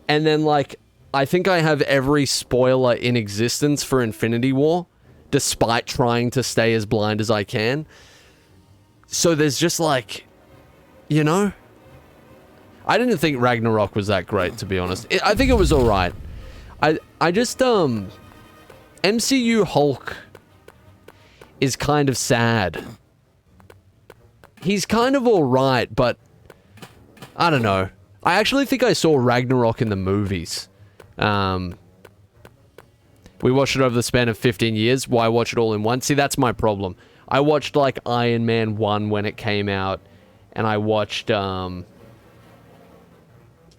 And then like, I think I have every spoiler in existence for Infinity War, despite trying to stay as blind as I can. So there's just like, you know? I didn't think Ragnarok was that great, to be honest. I think it was alright. I just, MCU Hulk is kind of sad. He's kind of alright, but I don't know. I actually think I saw Ragnarok in the movies. We watched it over the span of 15 years. Why watch it all in one? See, that's my problem. I watched, like, Iron Man 1 when it came out, and I watched, oh,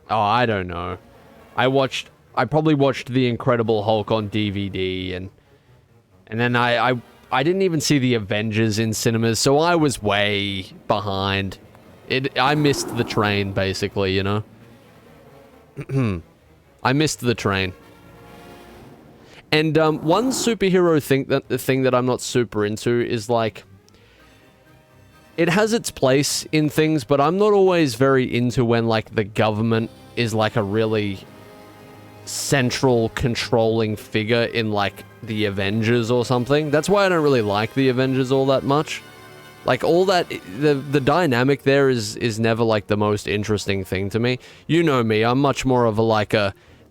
I don't know. I probably watched The Incredible Hulk on DVD, and then I didn't even see The Avengers in cinemas, so I was way behind. I missed the train, basically, you know? I missed the train. And one superhero thing that I'm not super into is, like, it has its place in things, but I'm not always very into when, like, the government is, like, a really central controlling figure in, like, the Avengers or something. That's why I don't really like the Avengers all that much. Like, all that, the dynamic there is never, like, the most interesting thing to me. You know me, I'm much more of a, like,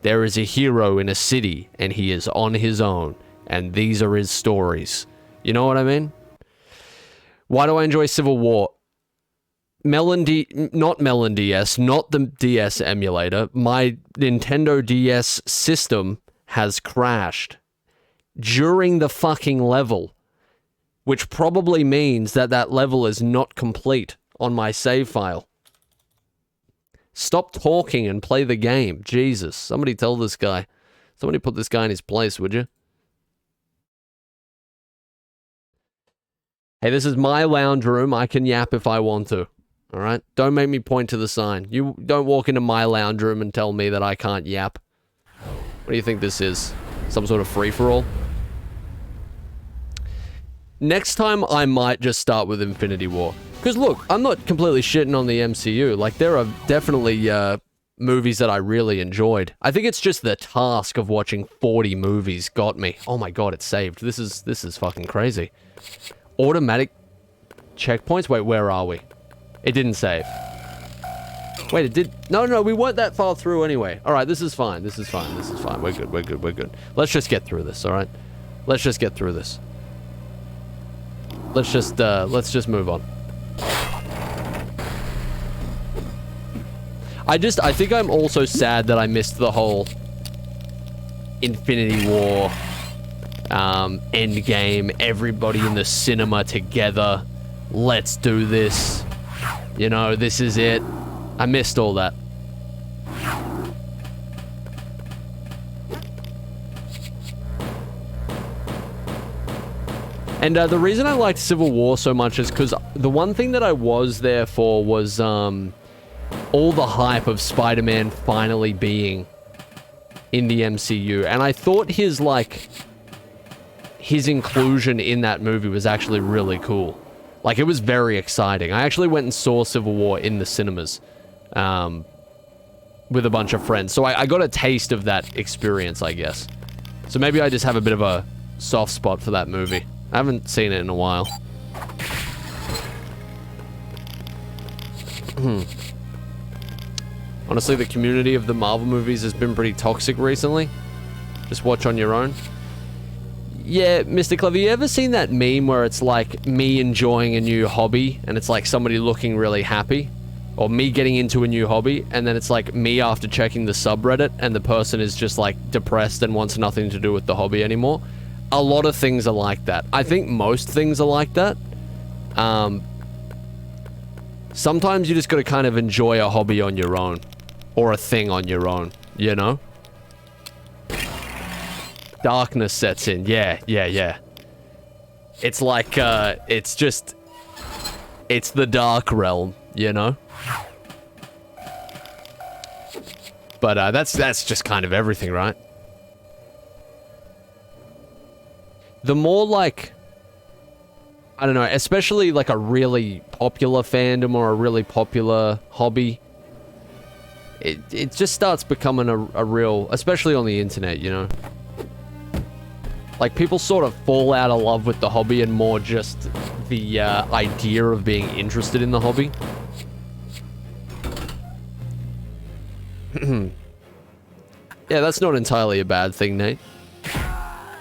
there is a hero in a city, and he is on his own, and these are his stories. You know what I mean? Why do I enjoy Civil War? Not Melon DS, not the DS emulator. My Nintendo DS system has crashed during the fucking level, which probably means that that level is not complete on my save file. Stop talking and play the game. Jesus, somebody tell this guy. Somebody put this guy in his place, would you? Hey, this is my lounge room. I can yap if I want to. All right? Don't make me point to the sign. You don't walk into my lounge room and tell me that I can't yap. What do you think this is? Some sort of free-for-all? Next time, I might just start with Infinity War. Because look, I'm not completely shitting on the MCU. Like, there are definitely movies that I really enjoyed. I think it's just the task of watching 40 movies got me. Oh my god, it's saved. This is fucking crazy. Automatic checkpoints? Wait, where are we? It didn't save. Wait, it did... No, we weren't that far through anyway. Alright, this is fine. This is fine. We're good. Let's just get through this, alright? Let's just get through this. Let's just move on. I think I'm also sad that I missed the whole Infinity War, Endgame, everybody in the cinema together, let's do this, you know, this is it. I missed all that. And the reason I liked Civil War so much is because the one thing that I was there for was all the hype of Spider-Man finally being in the MCU. And I thought his inclusion in that movie was actually really cool. Like, it was very exciting. I actually went and saw Civil War in the cinemas with a bunch of friends. So I got a taste of that experience, I guess. So maybe I just have a bit of a soft spot for that movie. I haven't seen it in a while. Honestly, the community of the Marvel movies has been pretty toxic recently. Just watch on your own. Yeah, Mr. Clever, you ever seen that meme where it's like me enjoying a new hobby and it's like somebody looking really happy? Or me getting into a new hobby and then it's like me after checking the subreddit and the person is just like depressed and wants nothing to do with the hobby anymore? A lot of things are like that. I think most things are like that. Sometimes you just gotta kind of enjoy a hobby on your own. Or a thing on your own, you know? Darkness sets in. Yeah. It's like, it's the dark realm, you know? But, that's just kind of everything, right? The more, like... I don't know, especially, like, a really popular fandom or a really popular hobby... It just starts becoming a real... Especially on the internet, you know? Like, people sort of fall out of love with the hobby and more just the idea of being interested in the hobby. Yeah, that's not entirely a bad thing, Nate.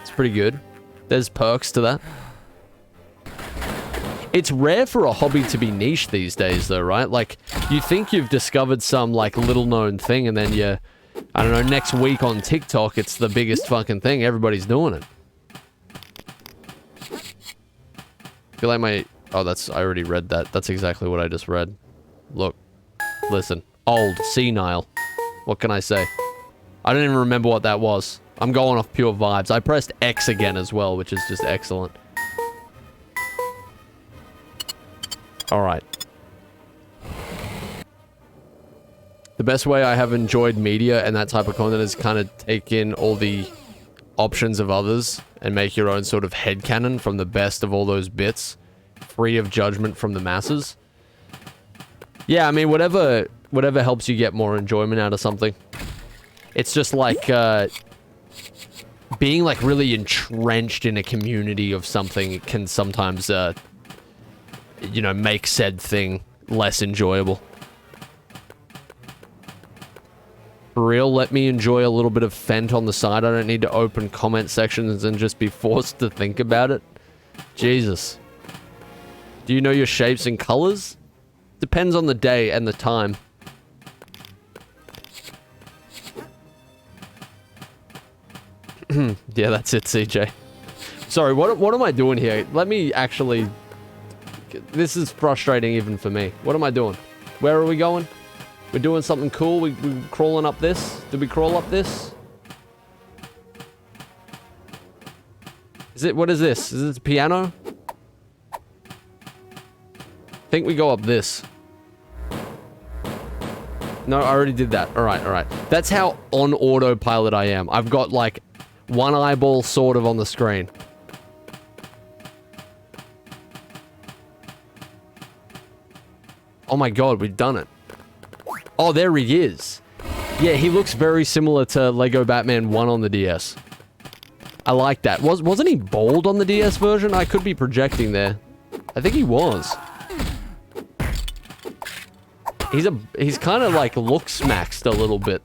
It's pretty good. There's perks to that. It's rare for a hobby to be niche these days, though, right? Like, you think you've discovered some, like, little-known thing, and then you... I don't know, next week on TikTok, it's the biggest fucking thing. Everybody's doing it. I feel like my... Oh, that's... I already read that. That's exactly what I just read. Look. Listen. Old. Senile. What can I say? I don't even remember what that was. I'm going off pure vibes. I pressed X again as well, which is just excellent. Alright. The best way I have enjoyed media and that type of content is kind of take in all the options of others and make your own sort of headcanon from the best of all those bits, free of judgment from the masses. Yeah, I mean, whatever helps you get more enjoyment out of something. It's just like, being, like, really entrenched in a community of something can sometimes, you know, make said thing less enjoyable. For real, let me enjoy a little bit of Fent on the side. I don't need to open comment sections and just be forced to think about it. Jesus. Do you know your shapes and colors? Depends on the day and the time. Yeah, that's it, CJ. Sorry, what am I doing here? Let me actually... This is frustrating even for me. What am I doing? Where are we going? We're doing something cool. We crawling up this? Did we crawl up this? What is this? Is this a piano? I think we go up this. No, I already did that. Alright. That's how on autopilot I am. I've got, like, one eyeball sort of on the screen. Oh my god, we've done it. Oh, there he is. Yeah, he looks very similar to Lego Batman 1 on the DS. I like that. Wasn't he bald on the DS version? I could be projecting there. I think he was. He's kind of like looks maxed a little bit.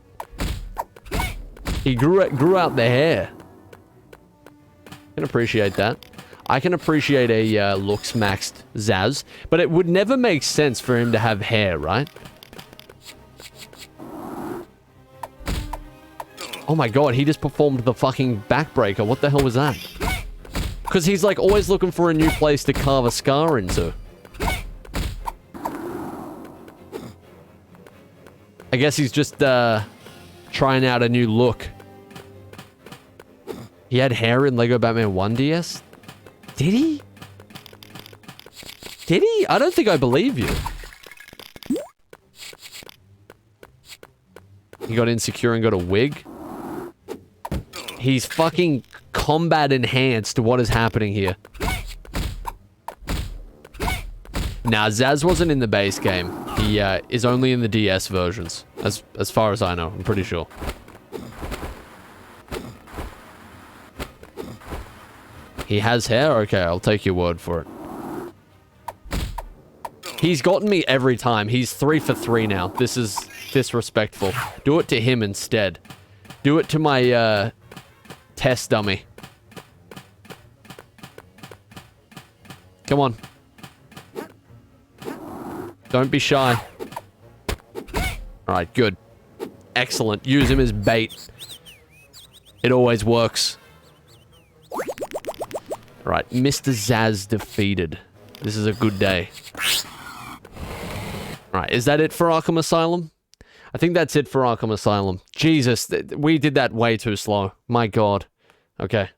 He grew out the hair. I can appreciate that. I can appreciate a looks maxed Zaz, but it would never make sense for him to have hair, right? Oh my god, he just performed the fucking backbreaker. What the hell was that? Because he's like always looking for a new place to carve a scar into. I guess he's just trying out a new look. He had hair in Lego Batman 1 DS? Did he? Did he? I don't think I believe you. He got insecure and got a wig? He's fucking combat enhanced. What is happening here? Nah, Zaz wasn't in the base game. He is only in the DS versions. As far as I know, I'm pretty sure. He has hair? Okay, I'll take your word for it. He's gotten me every time. He's 3 for 3 now. This is disrespectful. Do it to him instead. Do it to my, test dummy. Come on. Don't be shy. Alright, good. Excellent. Use him as bait. It always works. Alright, Mr. Zaz defeated. This is a good day. Alright, is that it for Arkham Asylum? I think that's it for Arkham Asylum. Jesus, we did that way too slow. My god. Okay.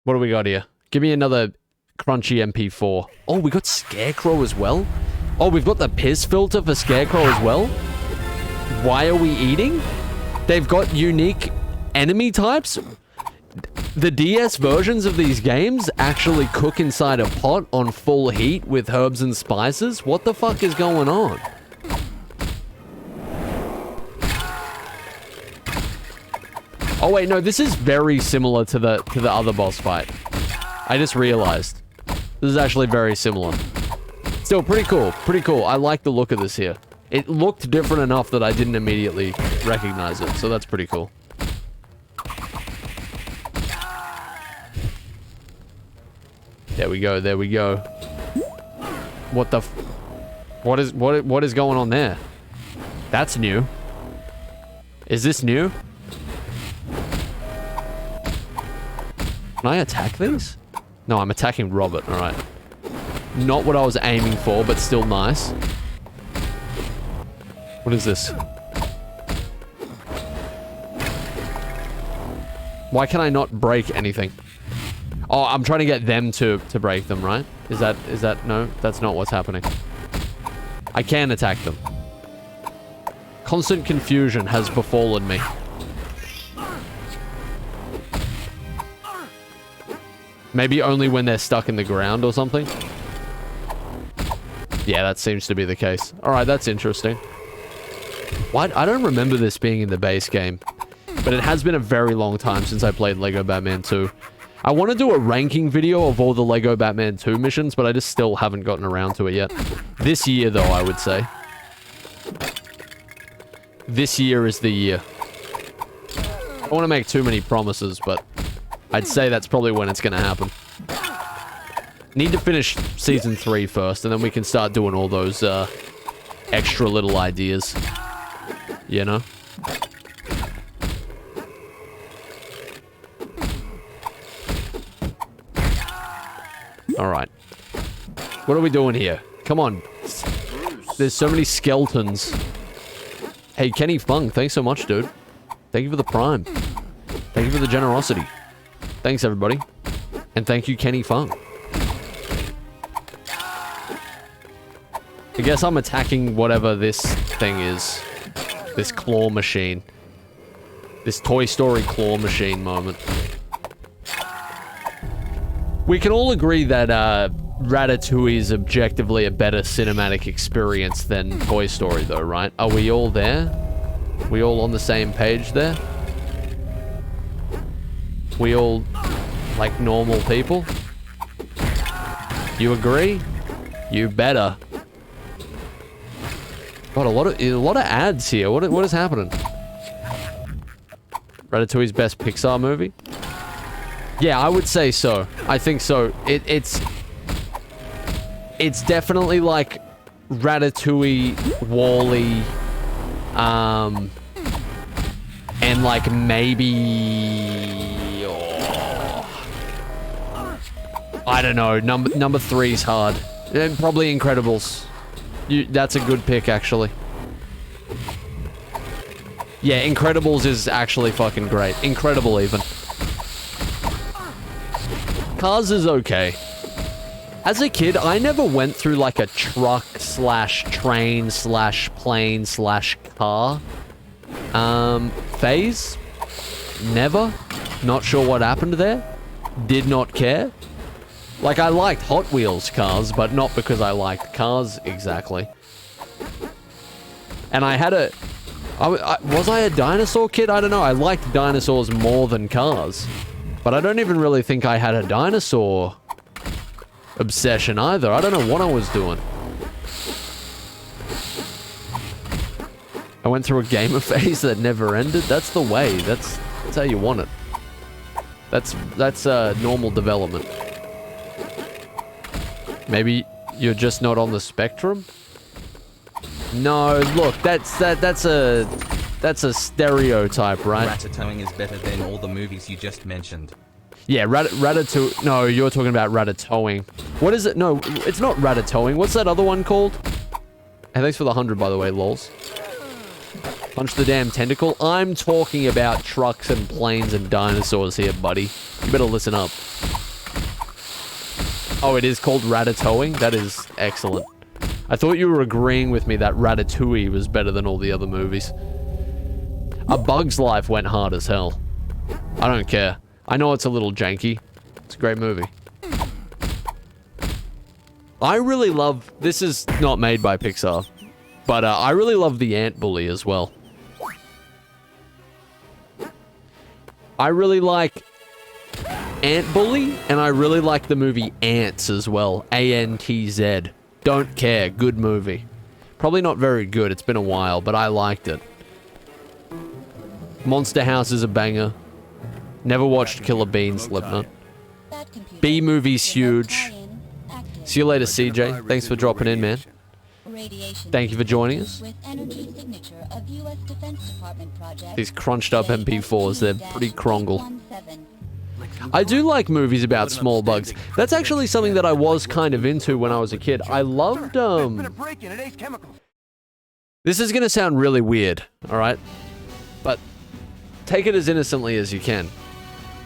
What do we got here? Give me another crunchy MP4. Oh, we got Scarecrow as well? Oh, we've got the piss filter for Scarecrow as well? Why are we eating? They've got unique enemy types? The DS versions of these games actually cook inside a pot on full heat with herbs and spices? What the fuck is going on? Oh wait, no, this is very similar to the other boss fight. I just realized. This is actually very similar. Still, pretty cool. Pretty cool. I like the look of this here. It looked different enough that I didn't immediately recognize it, so that's pretty cool. There we go, there we go. What the what is going on there? That's new. Is this new? Can I attack these? No, I'm attacking Robert, alright. Not what I was aiming for, but still nice. What is this? Why can I not break anything? Oh, I'm trying to get them to break them, right? Is that, no, that's not what's happening. I can attack them. Constant confusion has befallen me. Maybe only when they're stuck in the ground or something? Yeah, that seems to be the case. Alright, that's interesting. What? I don't remember this being in the base game. But it has been a very long time since I played Lego Batman 2. I want to do a ranking video of all the Lego Batman 2 missions, but I just still haven't gotten around to it yet. This year, though, I would say. This year is the year. I don't want to make too many promises, but I'd say that's probably when it's going to happen. Need to finish Season 3 first, and then we can start doing all those extra little ideas. You know? Alright. What are we doing here? Come on. There's so many skeletons. Hey, Kenny Fung, thanks so much, dude. Thank you for the prime. Thank you for the generosity. Thanks, everybody. And thank you, Kenny Fung. I guess I'm attacking whatever this thing is. This claw machine. This Toy Story claw machine moment. We can all agree that Ratatouille is objectively a better cinematic experience than Toy Story, though, right? Are we all there? We all on the same page there? We all like normal people? You agree? You better. God, a lot of ads here. What is happening? Ratatouille's best Pixar movie? Yeah, I would say so. I think so. It's definitely like Ratatouille, WALL-E, and like maybe, I don't know. Number 3's hard. And probably Incredibles. That's a good pick, actually. Yeah, Incredibles is actually fucking great. Incredible, even. Cars is okay. As a kid, I never went through like a truck slash train slash plane slash car phase. Never. Not sure what happened there. Did not care. Like, I liked Hot Wheels cars, but not because I liked cars exactly. And I had a... was I a dinosaur kid? I don't know. I liked dinosaurs more than cars. But I don't even really think I had a dinosaur obsession either. I don't know what I was doing. I went through a gamer phase that never ended. That's the way. That's how you want it. That's normal development. Maybe you're just not on the spectrum? No, look, that's a stereotype, right? Ratatouille is better than all the movies you just mentioned. Yeah, Ratatouille. No, you're talking about Ratatouille. What is it? No, it's not Ratatouille. What's that other one called? Hey, thanks for the 100, by the way, lols. Punch the damn tentacle. I'm talking about trucks and planes and dinosaurs here, buddy. You better listen up. Oh, it is called ratatouille? That is excellent. I thought you were agreeing with me that Ratatouille was better than all the other movies. A Bug's Life went hard as hell. I don't care. I know it's a little janky. It's a great movie. I really love... This is not made by Pixar. But I really love the Ant Bully as well. I really like Ant Bully, and I really like the movie Ants as well. A-N-T-Z. Don't care. Good movie. Probably not very good. It's been a while, but I liked it. Monster House is a banger. Never watched Killer Bean, Slipknot. B-movie's huge. See you later, CJ. Thanks for dropping in, man. Thank you for joining us. These crunched up MP4s, they're pretty crongle. I do like movies about small bugs. That's actually something that I was kind of into when I was a kid. I loved, This is gonna sound really weird, alright? But take it as innocently as you can.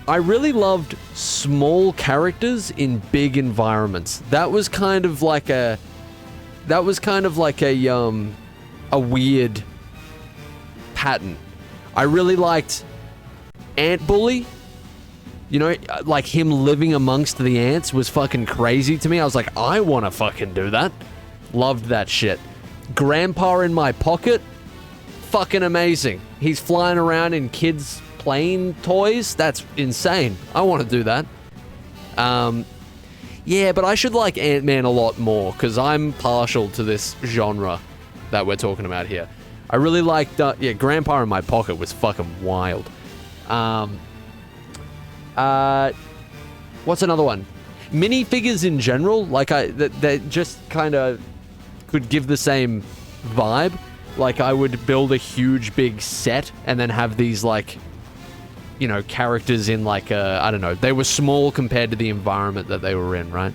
I really loved small characters in big environments. That was kind of like a weird pattern. I really liked Ant Bully. You know, like him living amongst the ants was fucking crazy to me. I was like, I want to fucking do that. Loved that shit. Grandpa in My Pocket. Fucking amazing. He's flying around in kids' plane toys. That's insane. I want to do that. Yeah, but I should like Ant-Man a lot more, because I'm partial to this genre that we're talking about here. I really liked, yeah, Grandpa in My Pocket was fucking wild. What's another one? Minifigures in general, like they just kind of could give the same vibe. Like I would build a huge big set and then have these like, you know, characters in like I don't know, they were small compared to the environment that they were in, right?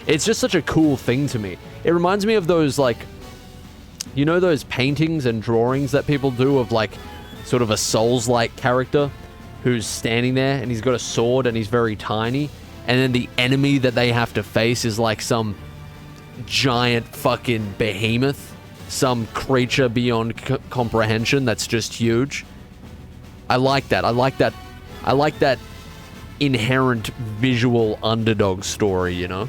It's just such a cool thing to me. It reminds me of those like, you know, those paintings and drawings that people do of like sort of a Souls-like character who's standing there and he's got a sword and he's very tiny, and then the enemy that they have to face is like some giant fucking behemoth, some creature beyond comprehension that's just huge. I like that. I like that inherent visual underdog story, you know?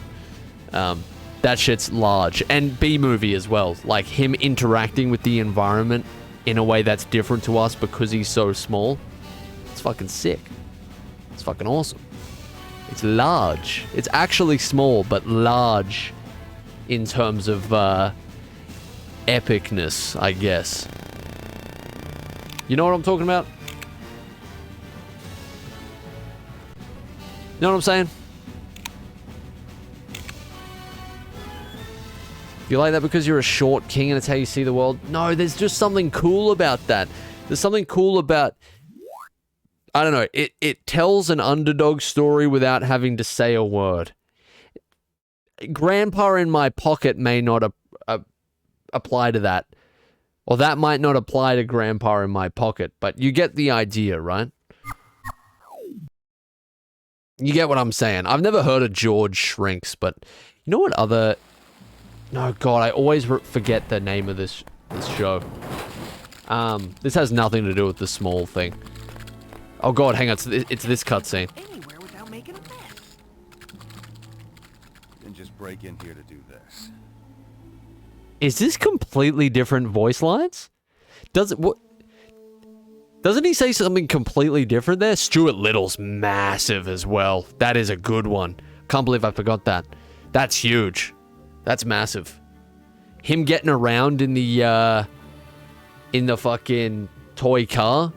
That shit's large. And B-movie as well. Like, him interacting with the environment in a way that's different to us because he's so small. It's fucking sick. It's fucking awesome. It's large. It's actually small, but large in terms of, epicness, I guess. You know what I'm talking about? You know what I'm saying? You like that because you're a short king and it's how you see the world? No, there's just something cool about that. There's something cool about... I don't know. It tells an underdog story without having to say a word. Grandpa in My Pocket may not apply to that. Or that might not apply to Grandpa in My Pocket. But you get the idea, right? You get what I'm saying. I've never heard of George Shrinks, but you know what other... No, God, I always forget the name of this show. This has nothing to do with the small thing. Oh God, hang on, it's this cutscene. Anywhere without making a mess. Didn't just break in here to do this. Is this completely different voice lines? Doesn't he say something completely different there? Stuart Little's massive as well. That is a good one. Can't believe I forgot that. That's huge. That's massive. Him getting around in the fucking toy car.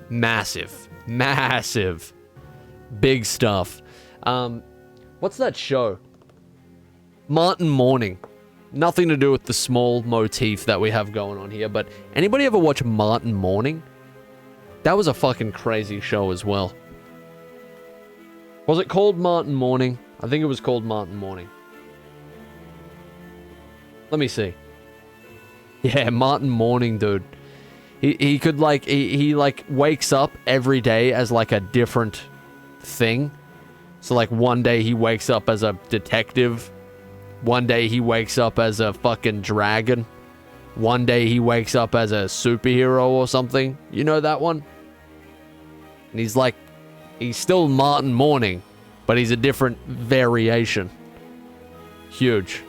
Massive. Massive. Big stuff. What's that show? Martin Morning. Nothing to do with the small motif that we have going on here, but anybody ever watch Martin Morning? That was a fucking crazy show as well. Was it called Martin Morning? I think it was called Martin Morning. Let me see. Yeah, Martin Morning, dude. He could, like, he like, wakes up every day as, like, a different thing. So, like, one day he wakes up as a detective. One day he wakes up as a fucking dragon. One day he wakes up as a superhero or something. You know that one? And he's like, he's still Martin Morning, but he's a different variation. Huge.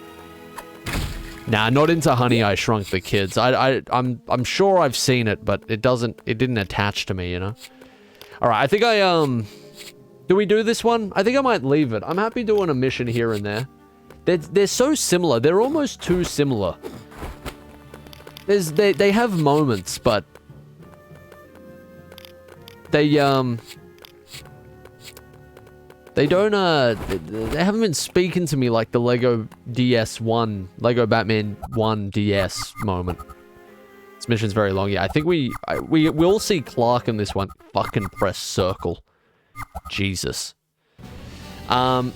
Nah, not into Honey, I Shrunk the Kids. I'm sure I've seen it, but it didn't attach to me, you know? Alright, I think do we do this one? I think I might leave it. I'm happy doing a mission here and there. They're so similar. They're almost too similar. They have moments, but they don't, they haven't been speaking to me like the Lego Batman 1 DS moment. This mission's very long. Yeah, I think we'll see Clark in this one. Fucking press circle. Jesus. Yeah,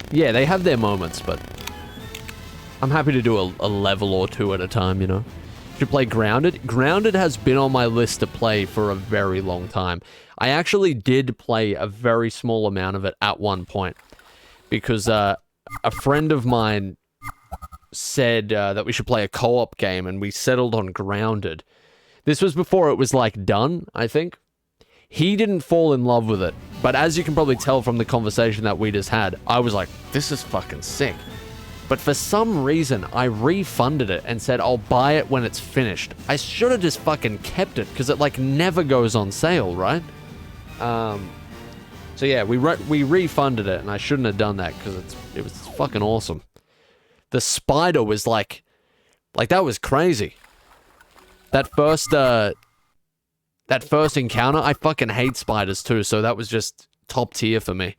they have their moments, but I'm happy to do a level or two at a time, you know? Should play Grounded. Grounded has been on my list to play for a very long time. I actually did play a very small amount of it at one point, because a friend of mine said that we should play a co-op game, and we settled on Grounded. This was before it was, like, done, I think. He didn't fall in love with it, but as you can probably tell from the conversation that we just had, I was like, this is fucking sick. But for some reason, I refunded it and said I'll buy it when it's finished. I should have just fucking kept it, because it, like, never goes on sale, right? So yeah, we refunded it, and I shouldn't have done that, because it was fucking awesome. The spider was like, that was crazy. That first encounter, I fucking hate spiders too, so that was just top tier for me.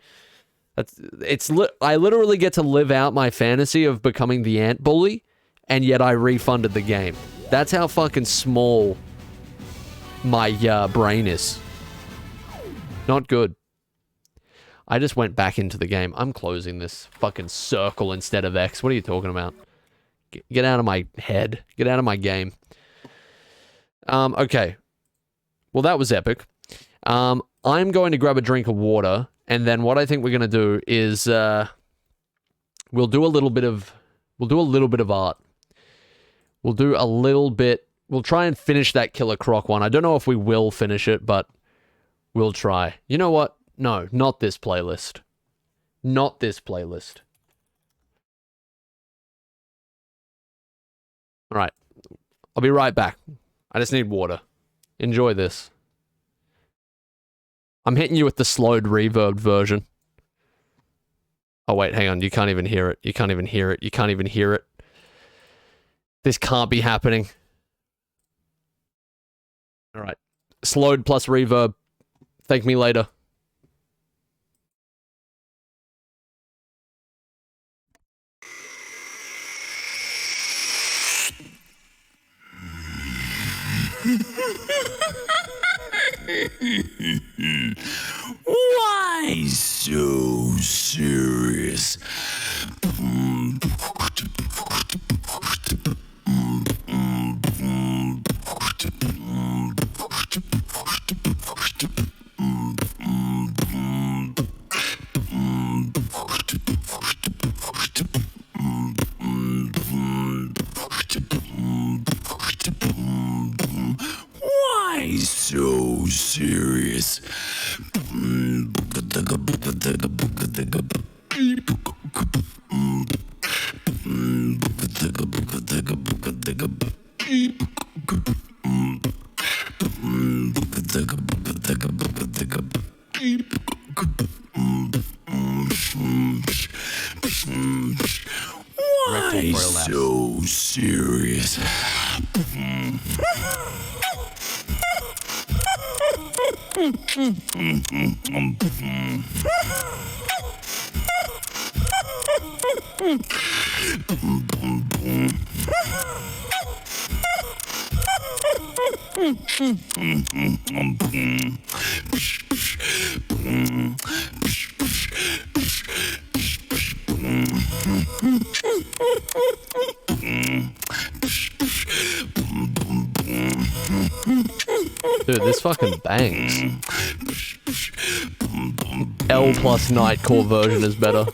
I literally get to live out my fantasy of becoming the ant bully, and yet I refunded the game. That's how fucking small my brain is. Not good. I just went back into the game. I'm closing this fucking circle instead of X. What are you talking about? Get out of my head. Get out of my game. Okay. Well, that was epic. I'm going to grab a drink of water, and then what I think we're going to do is we'll do a little bit of art. We'll try and finish that Killer Croc one. I don't know if we will finish it, but we'll try. You know what? No, not this playlist. Not this playlist. All right. I'll be right back. I just need water. Enjoy this. I'm hitting you with the slowed reverb version. Oh, wait, hang on. You can't even hear it. You can't even hear it. You can't even hear it. This can't be happening. All right. Slowed plus reverb. Thank me later. Why so serious? Why so serious? Why so serious? Dude, this fucking bangs. L plus Nightcore version is better.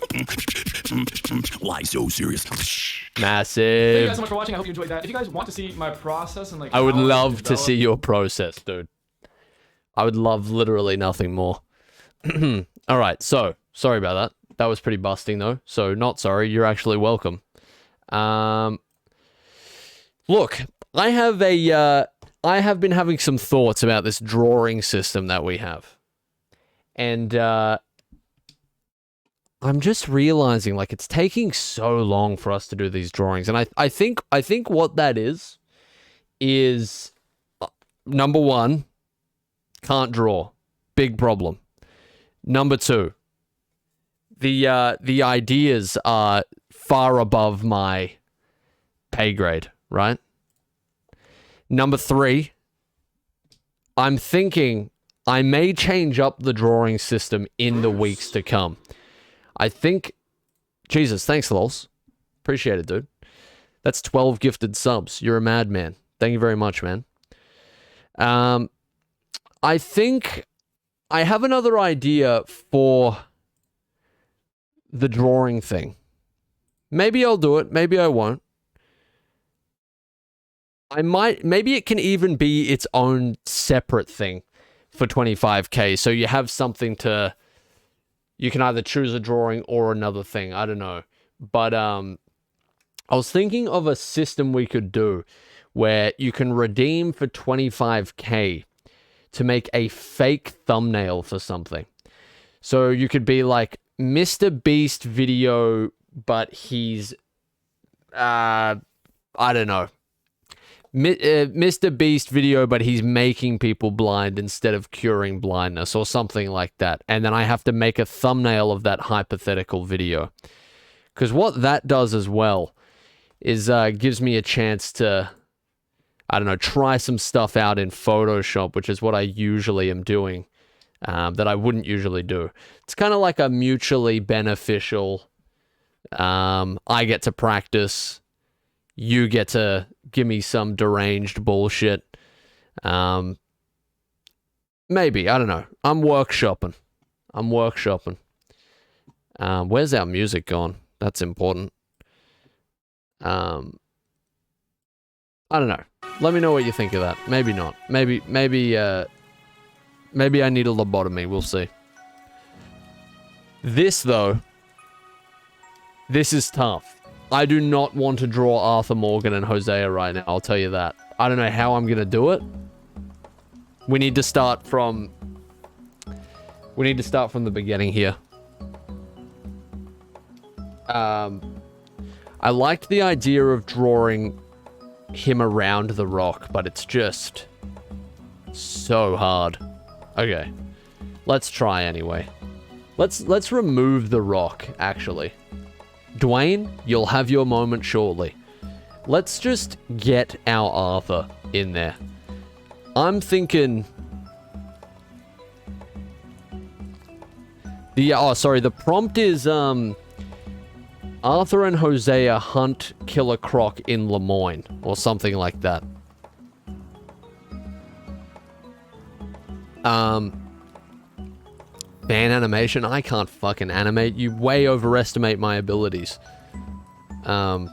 Why so serious? Thank you Massive. guys so much for watching. I hope you enjoyed that. If you guys want to see my process and like, I would how love to develop- see your process, dude. I would love literally nothing more. Alright, so, sorry about that. That was pretty busting though. So, not sorry, you're actually welcome. Look, I have been having some thoughts about this drawing system that we have. And, I'm just realizing, like, it's taking so long for us to do these drawings. And I think what that is number one, can't draw. Big problem. Number two, the ideas are far above my pay grade, right? Number three, I'm thinking I may change up the drawing system in the weeks to come. I think... Jesus, thanks, Lols. Appreciate it, dude. That's 12 gifted subs. You're a madman. Thank you very much, man. I think I have another idea for the drawing thing. Maybe I'll do it. Maybe I won't. I might... Maybe it can even be its own separate thing for 25k. So you have something to... You can either choose a drawing or another thing. I don't know. But I was thinking of a system we could do where you can redeem for 25k to make a fake thumbnail for something. So you could be like Mr. Beast video, but he's I don't know. Mr. Beast video, but he's making people blind instead of curing blindness or something like that. And then I have to make a thumbnail of that hypothetical video. Because what that does as well is gives me a chance to, I don't know, try some stuff out in Photoshop, which is what I usually am doing, that I wouldn't usually do. It's kind of like a mutually beneficial, I get to practice, you get to give me some deranged bullshit. Maybe, I don't know. I'm workshopping. Where's our music gone? That's important. I don't know. Let me know what you think of that. Maybe not. Maybe I need a lobotomy. We'll see. This, though, this is tough. I do not want to draw Arthur Morgan and Hosea right now, I'll tell you that. I don't know how I'm gonna do it. We need to start from the beginning here. I liked the idea of drawing him around the rock, but it's just so hard. Okay. Let's try anyway. Let's remove the rock, actually. Dwayne, you'll have your moment shortly. Let's just get our Arthur in there. I'm thinking... The prompt is, Arthur and Hosea hunt Killer Croc in Lemoyne, or something like that. Fan animation? I can't fucking animate. You way overestimate my abilities. Alright.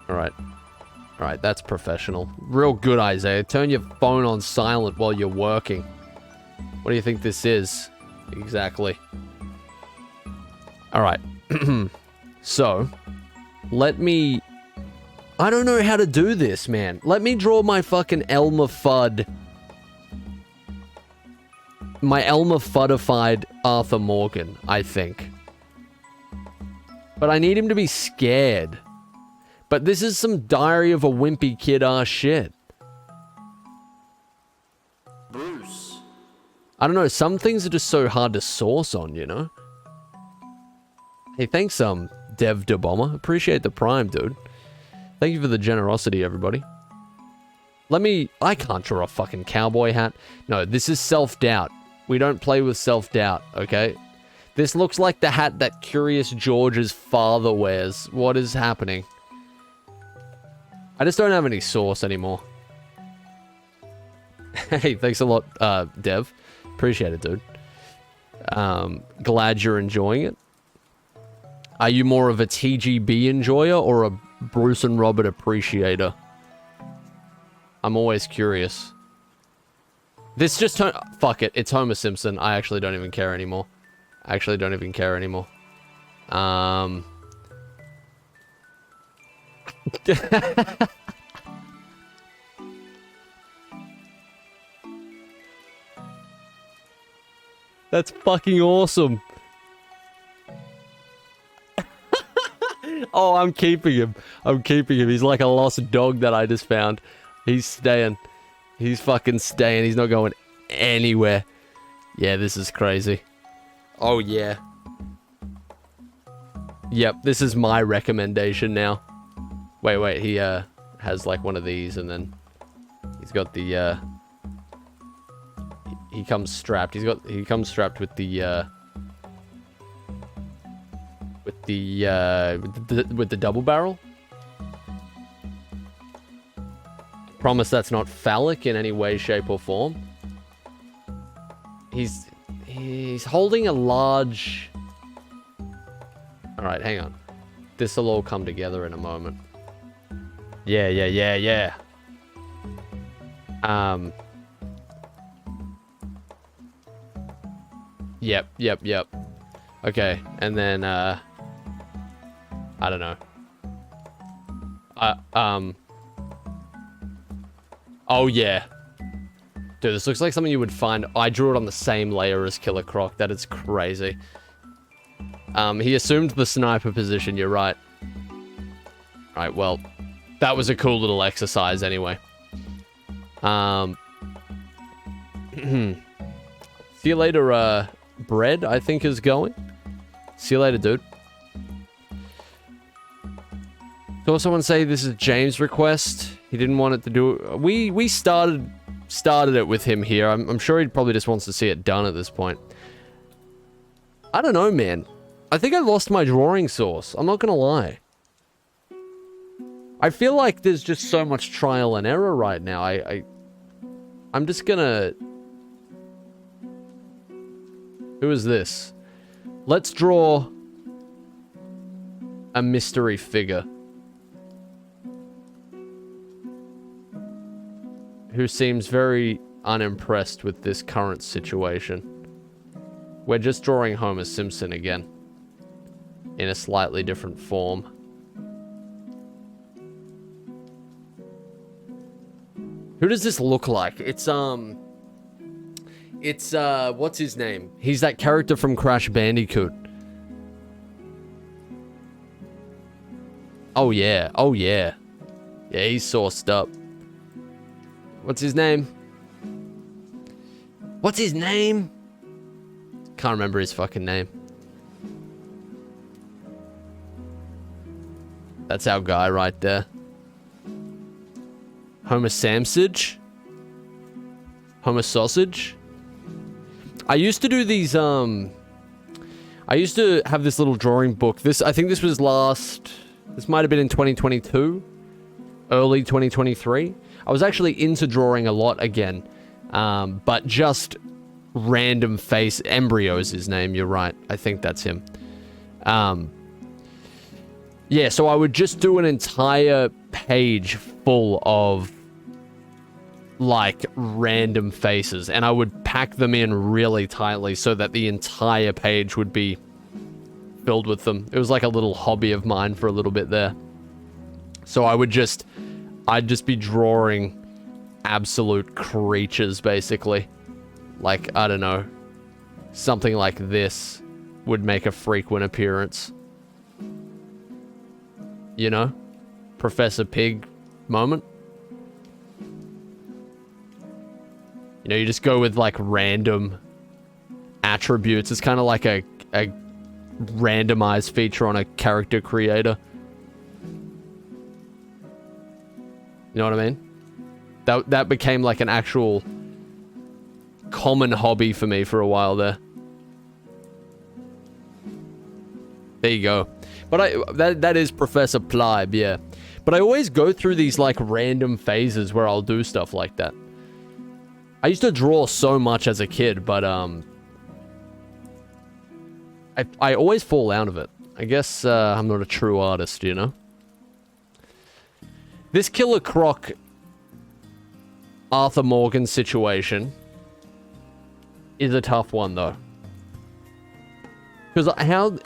Alright, that's professional. Real good, Eyezayar. Turn your phone on silent while you're working. What do you think this is? Exactly. Alright. So, let me... I don't know how to do this, man. Let me draw my fucking Elmer Fudd... My Elmer Fuddified Arthur Morgan, I think. But I need him to be scared. But this is some Diary of a Wimpy Kid ass shit. Bruce. I don't know, some things are just so hard to source on, you know? Hey, thanks, Dev DeBomber. Appreciate the prime, dude. Thank you for the generosity, everybody. I can't draw a fucking cowboy hat. No, this is self-doubt. We don't play with self-doubt, okay? This looks like the hat that Curious George's father wears. What is happening? I just don't have any sauce anymore. Hey, thanks a lot, Dev. Appreciate it, dude. Glad you're enjoying it. Are you more of a TGB enjoyer or a Bruce and Robert appreciator? I'm always curious. This just... Fuck it. It's Homer Simpson. I actually don't even care anymore. That's fucking awesome. Oh, I'm keeping him. He's like a lost dog that I just found. He's staying. He's fucking staying. He's not going anywhere. Yeah, this is crazy. Oh, yeah. Yep, this is my recommendation now. Wait, he has like one of these, and then he's got the he comes strapped. He comes strapped with the double barrel. Promise that's not phallic in any way, shape, or form. He's holding a large... Alright, hang on. This'll all come together in a moment. Yeah. Yep. Okay, and then, I don't know. Oh, yeah. Dude, this looks like something you would find... I drew it on the same layer as Killer Croc. That is crazy. He assumed the sniper position, you're right. Alright, well, that was a cool little exercise anyway. See you later, Bread, I think is going. See you later, dude. Saw someone say this is James' request. He didn't want it to do it. We started it with him here. I'm sure he probably just wants to see it done at this point. I don't know, man. I think I lost my drawing source. I'm not gonna lie. I feel like there's just so much trial and error right now. I'm just gonna... Who is this? Let's draw a mystery figure. Who seems very unimpressed with this current situation. We're just drawing Homer Simpson again. In a slightly different form. Who does this look like? It's what's his name? He's that character from Crash Bandicoot. Oh yeah. Yeah, he's sauced up. What's his name? Can't remember his fucking name. That's our guy right there. Homer Sausage? Homer Sausage? I used to do these, I used to have this little drawing book. I think this was this might have been in 2022. Early 2023. I was actually into drawing a lot again. But just random face. Embryo is his name, you're right. I think that's him. Yeah, so I would just do an entire page full of, like, random faces. And I would pack them in really tightly so that the entire page would be filled with them. It was like a little hobby of mine for a little bit there. So I'd just be drawing absolute creatures, basically. Like, I don't know. Something like this would make a frequent appearance. You know? Professor Pig moment. You know, you just go with, like, random attributes. It's kind of like a randomized feature on a character creator. You know what I mean? That became, like, an actual common hobby for me for a while there. There you go. But that is Professor Plibe, yeah. But I always go through these like random phases where I'll do stuff like that. I used to draw so much as a kid, but I always fall out of it. I guess I'm not a true artist, you know? This Killer Croc Arthur Morgan situation is a tough one, though. Because how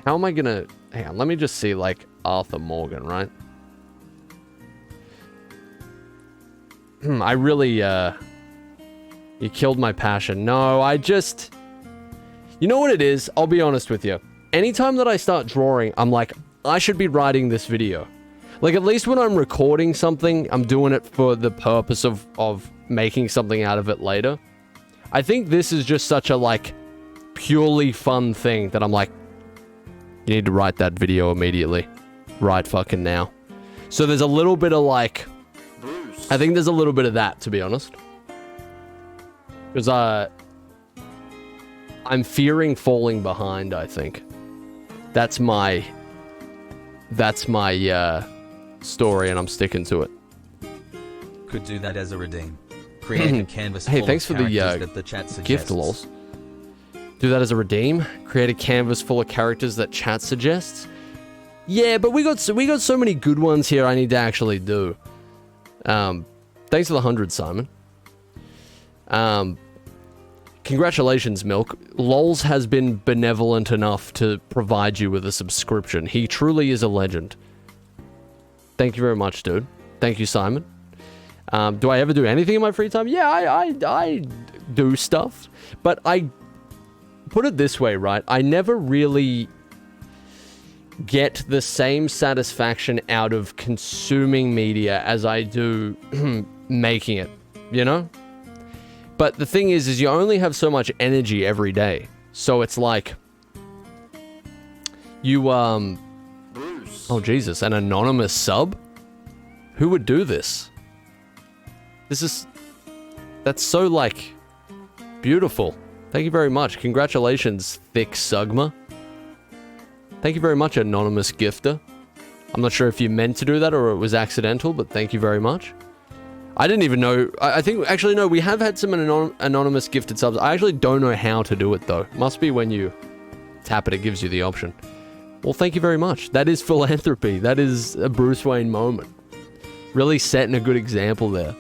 am I gonna... Hang on, let me just see, like, Arthur Morgan, right? I really, You killed my passion. No, I just... You know what it is? I'll be honest with you. Anytime that I start drawing, I'm like, I should be writing this video. Like, at least when I'm recording something, I'm doing it for the purpose of making something out of it later. I think this is just such a, like, purely fun thing that I'm like, you need to write that video immediately. Right fucking now. So there's a little bit of, like... Bruce. I think there's a little bit of that, to be honest. Because, I'm fearing falling behind, I think. That's my story, and I'm sticking to it. Could do that as a redeem. Create a canvas Hey, full thanks of for the characters that the chat gift, suggests. lols. Do that as a redeem. Create a canvas full of characters that chat suggests. Yeah, but we got so many good ones here I need to actually do. Thanks for the 100, Simon. Congratulations, Milk. Lols has been benevolent enough to provide you with a subscription. He truly is a legend. Thank you very much, dude. Thank you, Simon. Do I ever do anything in my free time? Yeah, I do stuff. But I put it this way, right? I never really get the same satisfaction out of consuming media as I do making it, you know? But the thing is you only have so much energy every day. So it's like, you, Bruce. oh Jesus, an anonymous sub? Who would do this? That's so, like, beautiful. Thank you very much. Congratulations, Thick Sugma. Thank you very much, anonymous gifter. I'm not sure if you meant to do that or it was accidental, but thank you very much. I didn't even know. I think, actually, no, we have had some anonymous gifted subs. I actually don't know how to do it, though. Must be when you tap it, it gives you the option. Well, thank you very much. That is philanthropy. That is a Bruce Wayne moment. Really setting a good example there.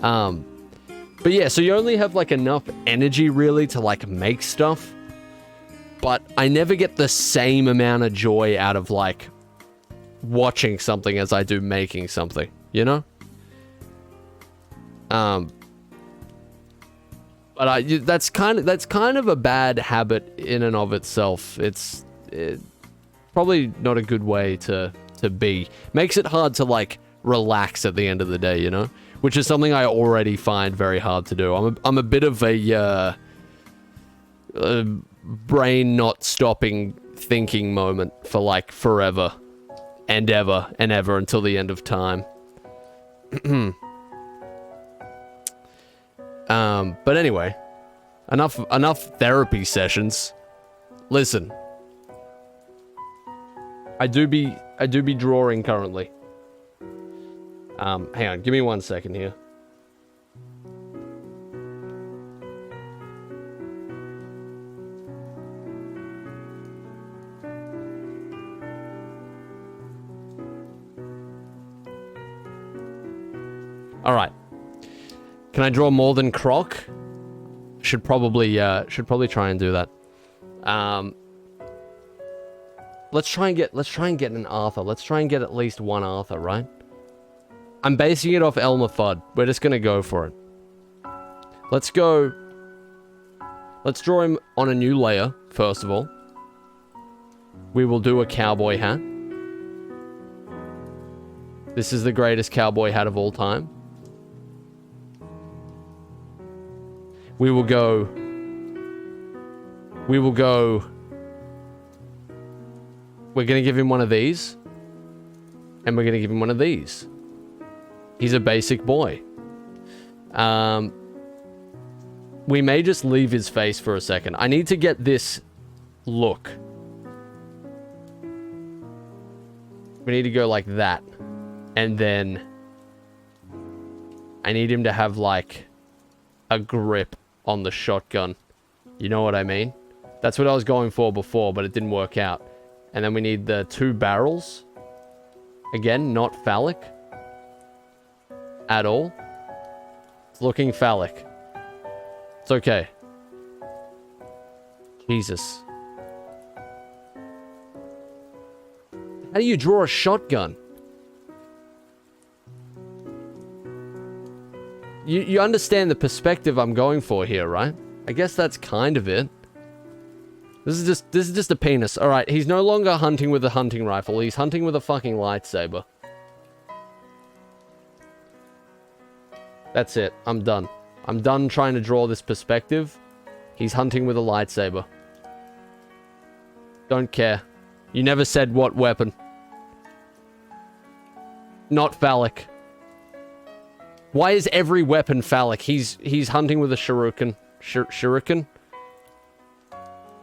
But yeah, so you only have, like, enough energy, really, to, like, make stuff. But I never get the same amount of joy out of, like, watching something as I do making something, you know? But that's kind of a bad habit in and of itself. It's probably not a good way to be. Makes it hard to, like, relax at the end of the day, you know? Which is something I already find very hard to do. I'm a bit of a brain not stopping thinking moment for, like, forever and ever and ever until the end of time. But anyway, enough therapy sessions. Listen, I do be drawing currently. Hang on, give me 1 second here. All right. Can I draw more than Croc? Should probably try and do that. Let's try and get an Arthur. Let's try and get at least one Arthur, right? I'm basing it off Elmer Fudd. We're just gonna go for it. Let's go. Let's draw him on a new layer, first of all. We will do a cowboy hat. This is the greatest cowboy hat of all time. We will go... We're gonna give him one of these. And we're gonna give him one of these. He's a basic boy. We may just leave his face for a second. I need to get this look. We need to go like that. And then I need him to have like a grip on the shotgun. You know what I mean? That's what I was going for before, but it didn't work out. And then we need the 2 barrels. Again, not phallic. At all. It's looking phallic. It's okay. Jesus. How do you draw a shotgun? You understand the perspective I'm going for here, right? I guess that's kind of it. This is just a penis. Alright, he's no longer hunting with a hunting rifle. He's hunting with a fucking lightsaber. That's it. I'm done. I'm done trying to draw this perspective. He's hunting with a lightsaber. Don't care. You never said what weapon. Not phallic. Why is every weapon phallic? He's hunting with a shuriken. Shuriken?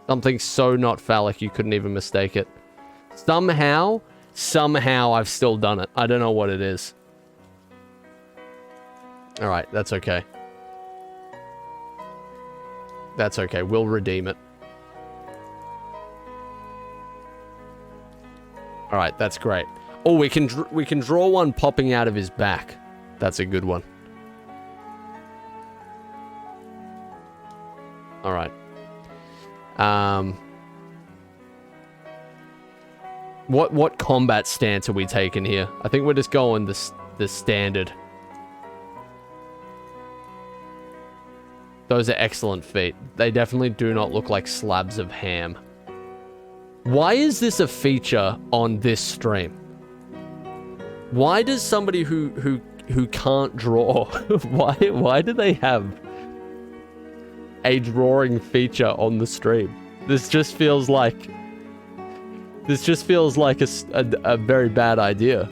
Something so not phallic you couldn't even mistake it. Somehow I've still done it. I don't know what it is. Alright, that's okay. That's okay. We'll redeem it. Alright, that's great. Oh, we can draw one popping out of his back. That's a good one. Alright. What combat stance are we taking here? I think we're just going the standard. Those are excellent feet. They definitely do not look like slabs of ham. Why is this a feature on this stream? Why does somebody who can't draw, why do they have a drawing feature on the stream? This just feels like a very bad idea.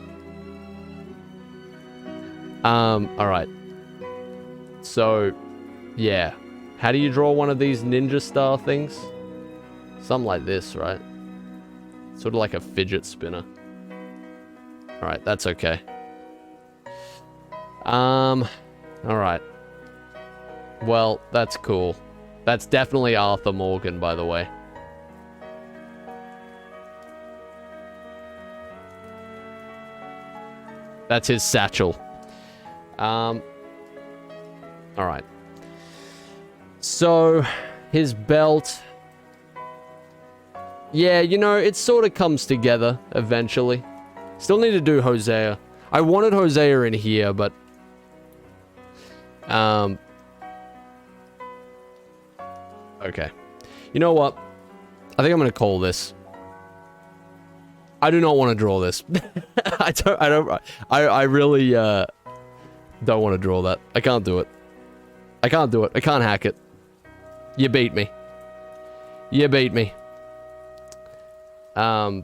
Alright. So, yeah. How do you draw one of these ninja style things? Something like this, right? Sort of like a fidget spinner. Alright, that's okay. Alright. Well, that's cool. That's definitely Arthur Morgan, by the way. That's his satchel. Alright. So, his belt. Yeah, you know, it sort of comes together eventually. Still need to do Hosea. I wanted Hosea in here, but... Okay. You know what? I think I'm gonna call this. I do not want to draw this. I really, don't want to draw that. I can't do it. I can't do it. I can't hack it. You beat me. You beat me. I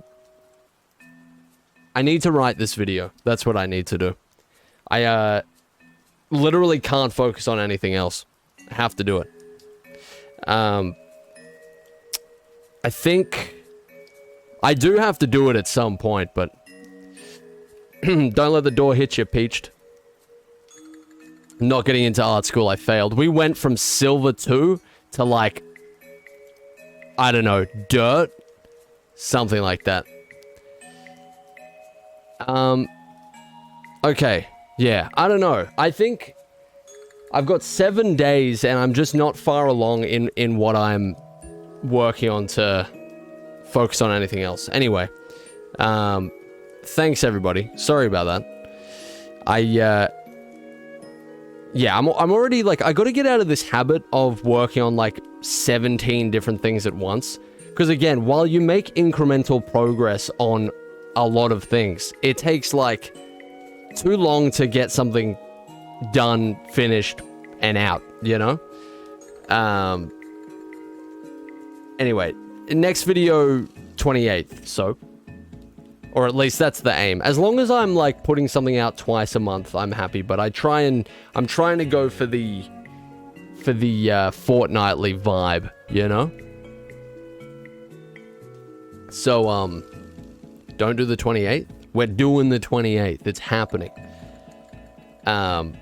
need to write this video. That's what I need to do. I, literally can't focus on anything else. I have to do it. I think I do have to do it at some point, but don't let the door hit you, Peached. Not getting into art school, I failed. We went from Silver 2 to like, I don't know, dirt? Something like that. Okay. Yeah, I don't know. I think I've got 7 days and I'm just not far along in what I'm working on to focus on anything else. Anyway, thanks everybody. Sorry about that. Yeah, I'm already like, I gotta get out of this habit of working on like 17 different things at once. Because again, while you make incremental progress on a lot of things, it takes like too long to get something done, finished, and out, you know? Anyway, next video, 28th, so. Or at least that's the aim. As long as I'm like putting something out twice a month, I'm happy. But I'm trying to go for the fortnightly vibe, you know? So, don't do the 28th. We're doing the 28th. It's happening. But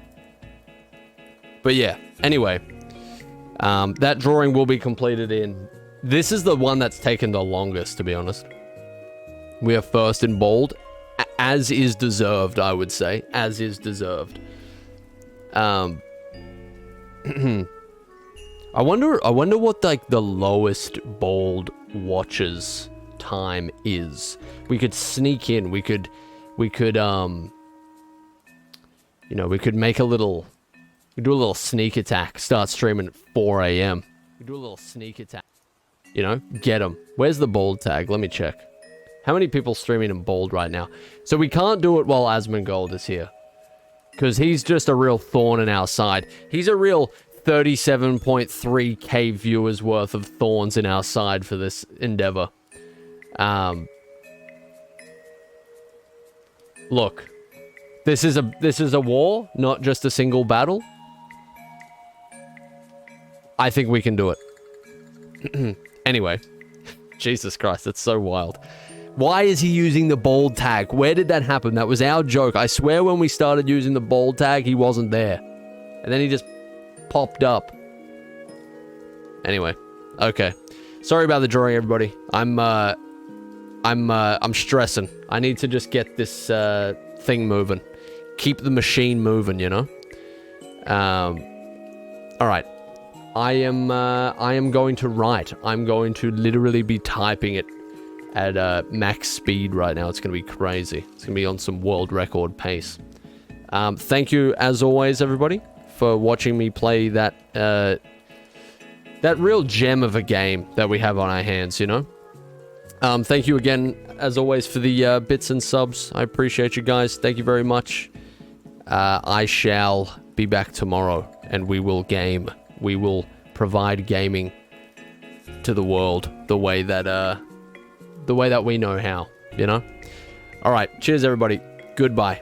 yeah, anyway. That drawing will be completed in... This is the one that's taken the longest, to be honest. We are first in bold. As is deserved, I would say. As is deserved. I wonder what, like, the lowest bold watches time is. We could sneak in. We could, you know, we could make a little... We do a little sneak attack. Start streaming at 4 a.m. We do a little sneak attack. You know, get them. Where's the bold tag? Let me check. How many people streaming in bold right now? So we can't do it while Asmongold is here. Because he's just a real thorn in our side. He's a real 37.3k viewers worth of thorns in our side for this endeavor. Look. This is a war, not just a single battle. I think we can do it. Anyway. Jesus Christ, that's so wild. Why is he using the bold tag? Where did that happen? That was our joke. I swear when we started using the bold tag, he wasn't there. And then he just popped up. Anyway. Okay. Sorry about the drawing, everybody. I'm stressing. I need to just get this thing moving. Keep the machine moving, you know? Alright. I am going to write. I'm going to literally be typing it at max speed right now. It's going to be crazy. It's going to be on some world record pace. Thank you, as always, everybody, for watching me play that real gem of a game that we have on our hands, you know? Thank you again, as always, for the bits and subs. I appreciate you guys. Thank you very much. I shall be back tomorrow, and we will game. We will provide gaming to the world the way that we know how, you know? Alright, cheers everybody. Goodbye.